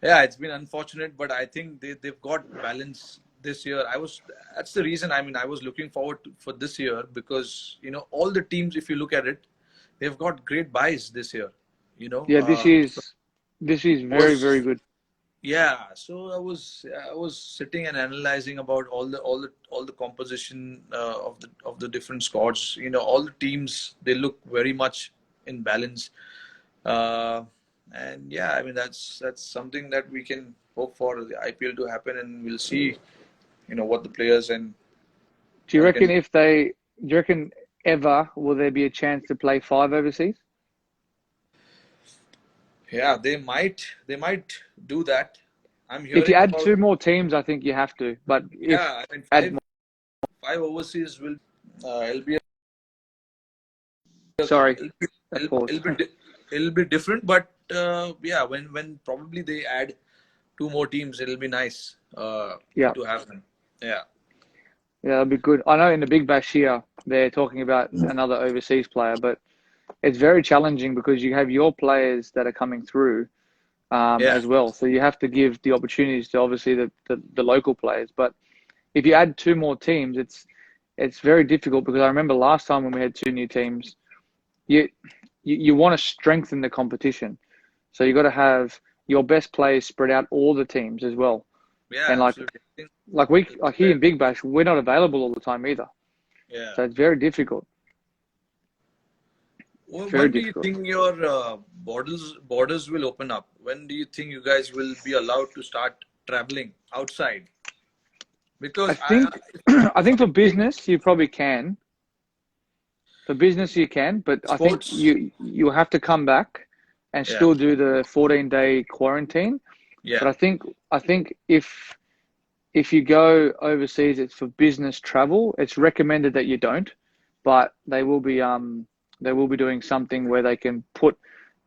Speaker 2: yeah, it's been unfortunate, but I think they've got balance this year. That's the reason. I mean, I was looking forward for this year because all the teams, if you look at it, they've got great buys this year. You know,
Speaker 1: Yeah.
Speaker 2: so
Speaker 1: This is
Speaker 2: I
Speaker 1: very very
Speaker 2: was
Speaker 1: good.
Speaker 2: yeah. So I was sitting and analyzing about all the composition of the different squads. All the teams they look very much in balance. Uh, and yeah, I mean that's something that we can hope for the IPL to happen, and we'll see what the players and
Speaker 1: Do you
Speaker 2: all
Speaker 1: reckon
Speaker 2: can.
Speaker 1: if they, do you reckon ever will there be a chance to play five overseas?
Speaker 2: Yeah, they might do that. I'm
Speaker 1: If you
Speaker 2: hearing
Speaker 1: add
Speaker 2: about.
Speaker 1: two more teams, I think you have to. But if
Speaker 2: Yeah, I mean
Speaker 1: add
Speaker 2: five overseas will it'll be
Speaker 1: sorry,
Speaker 2: it'll be,
Speaker 1: that
Speaker 2: it'll,
Speaker 1: pause.
Speaker 2: it'll be it'll be different, but yeah, when probably they add two more teams, it'll be nice
Speaker 1: Yeah,
Speaker 2: to have them. Yeah,
Speaker 1: yeah, that'd be good. I know in the Big Bash here they're talking about another overseas player, but it's very challenging because you have your players that are coming through
Speaker 2: yeah,
Speaker 1: as well. So you have to give the opportunities to obviously the local players. But if you add two more teams, it's very difficult because I remember last time when we had two new teams, you you want to strengthen the competition. So you got to have your best players spread out all the teams as well.
Speaker 2: yeah,
Speaker 1: And
Speaker 2: absolutely. I think
Speaker 1: like here in Big Bash, we're not available all the time either.
Speaker 2: yeah.
Speaker 1: So it's very difficult.
Speaker 2: Well,
Speaker 1: Very
Speaker 2: when do you
Speaker 1: difficult.
Speaker 2: think your borders will open up? When do you think you guys will be allowed to start traveling outside?
Speaker 1: I
Speaker 2: Because
Speaker 1: think I
Speaker 2: if
Speaker 1: think for
Speaker 2: I'm being
Speaker 1: business you probably can. For business you can, but I think
Speaker 2: sports,
Speaker 1: you have to come back and
Speaker 2: yeah,
Speaker 1: still do the 14-day quarantine.
Speaker 2: yeah.
Speaker 1: But I think if you go overseas, it's for business travel. It's recommended that you don't, but they will be doing something where they can put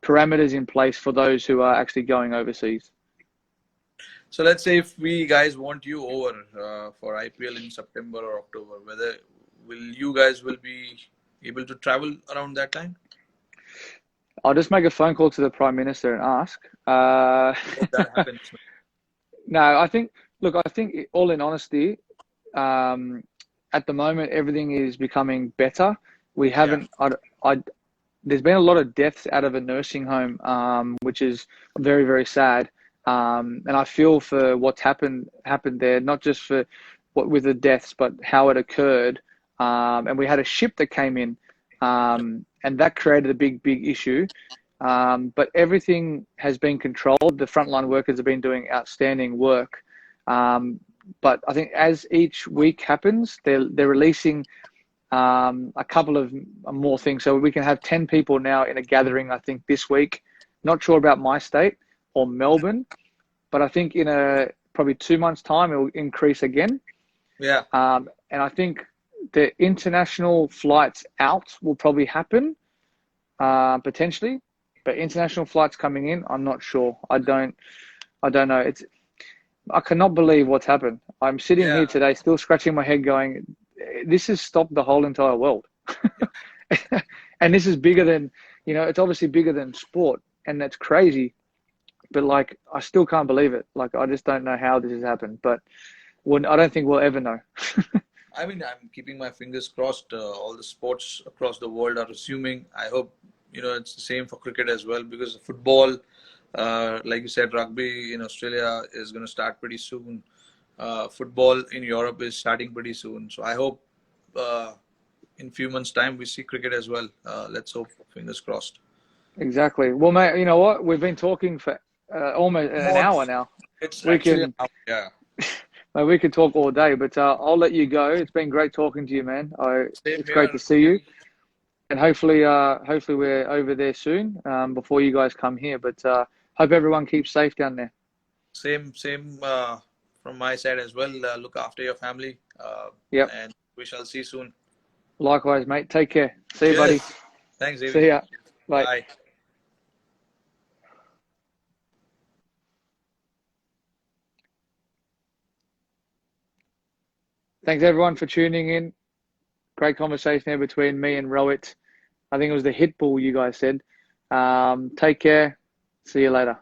Speaker 1: parameters in place for those who are actually going overseas.
Speaker 2: So let's say if we guys want you over for IPL in September or October, whether will you guys will be able to travel around that time?
Speaker 1: I'll just make a phone call to the Prime Minister and ask.
Speaker 2: Hope that happens.
Speaker 1: No, I think all in honesty, um, at the moment everything is becoming better. We
Speaker 2: Yeah,
Speaker 1: haven't. I there's been a lot of deaths out of a nursing home, which is very, very sad. And I feel for what's happened there, not just for what with the deaths, but how it occurred. And we had a ship that came in, and that created a big, big issue. But everything has been controlled. The frontline workers have been doing outstanding work. Um, but I think as each week happens, they're releasing a couple of more things. So we can have 10 people now in a gathering, I think, this week. Not sure about my state or Melbourne, but I think in probably 2 months' time, it will increase again.
Speaker 2: yeah.
Speaker 1: And I think the international flights out will probably happen potentially, but international flights coming in, I'm not sure. I don't know. I cannot believe what's happened. I'm sitting here
Speaker 2: Yeah,
Speaker 1: today still scratching my head going, this has stopped the whole entire world. And this is bigger than, it's obviously bigger than sport, and that's crazy. But like, I still can't believe it. Like, I just don't know how this has happened. But I don't think we'll ever know.
Speaker 2: I mean, I'm keeping my fingers crossed. All the sports across the world are resuming. I hope it's the same for cricket as well because football, like you said, rugby in Australia is going to start pretty soon. Football in Europe is starting pretty soon. So I hope uh, in few months' time we see cricket as well. Let's hope. Fingers crossed.
Speaker 1: Exactly. Well, mate, you know what? We've been talking for almost an
Speaker 2: More,
Speaker 1: hour now.
Speaker 2: it's
Speaker 1: We
Speaker 2: actually
Speaker 1: can,
Speaker 2: yeah.
Speaker 1: mate, we could talk all day, but I'll let you go. It's been great talking to you, man.
Speaker 2: Same
Speaker 1: It's great
Speaker 2: here.
Speaker 1: to see you, and hopefully we're over there soon before you guys come here. But hope everyone keeps safe down there.
Speaker 2: Same from my side as well. Look after your family,
Speaker 1: Yep.
Speaker 2: and we shall see soon.
Speaker 1: Likewise, mate. Take care. See you, buddy.
Speaker 2: Cheers. Thanks, Davey.
Speaker 1: See ya. Bye.
Speaker 2: Bye.
Speaker 1: Thanks everyone for tuning in. Great conversation there between me and Rohit. I think it was the hit ball you guys said. Take care. See you later.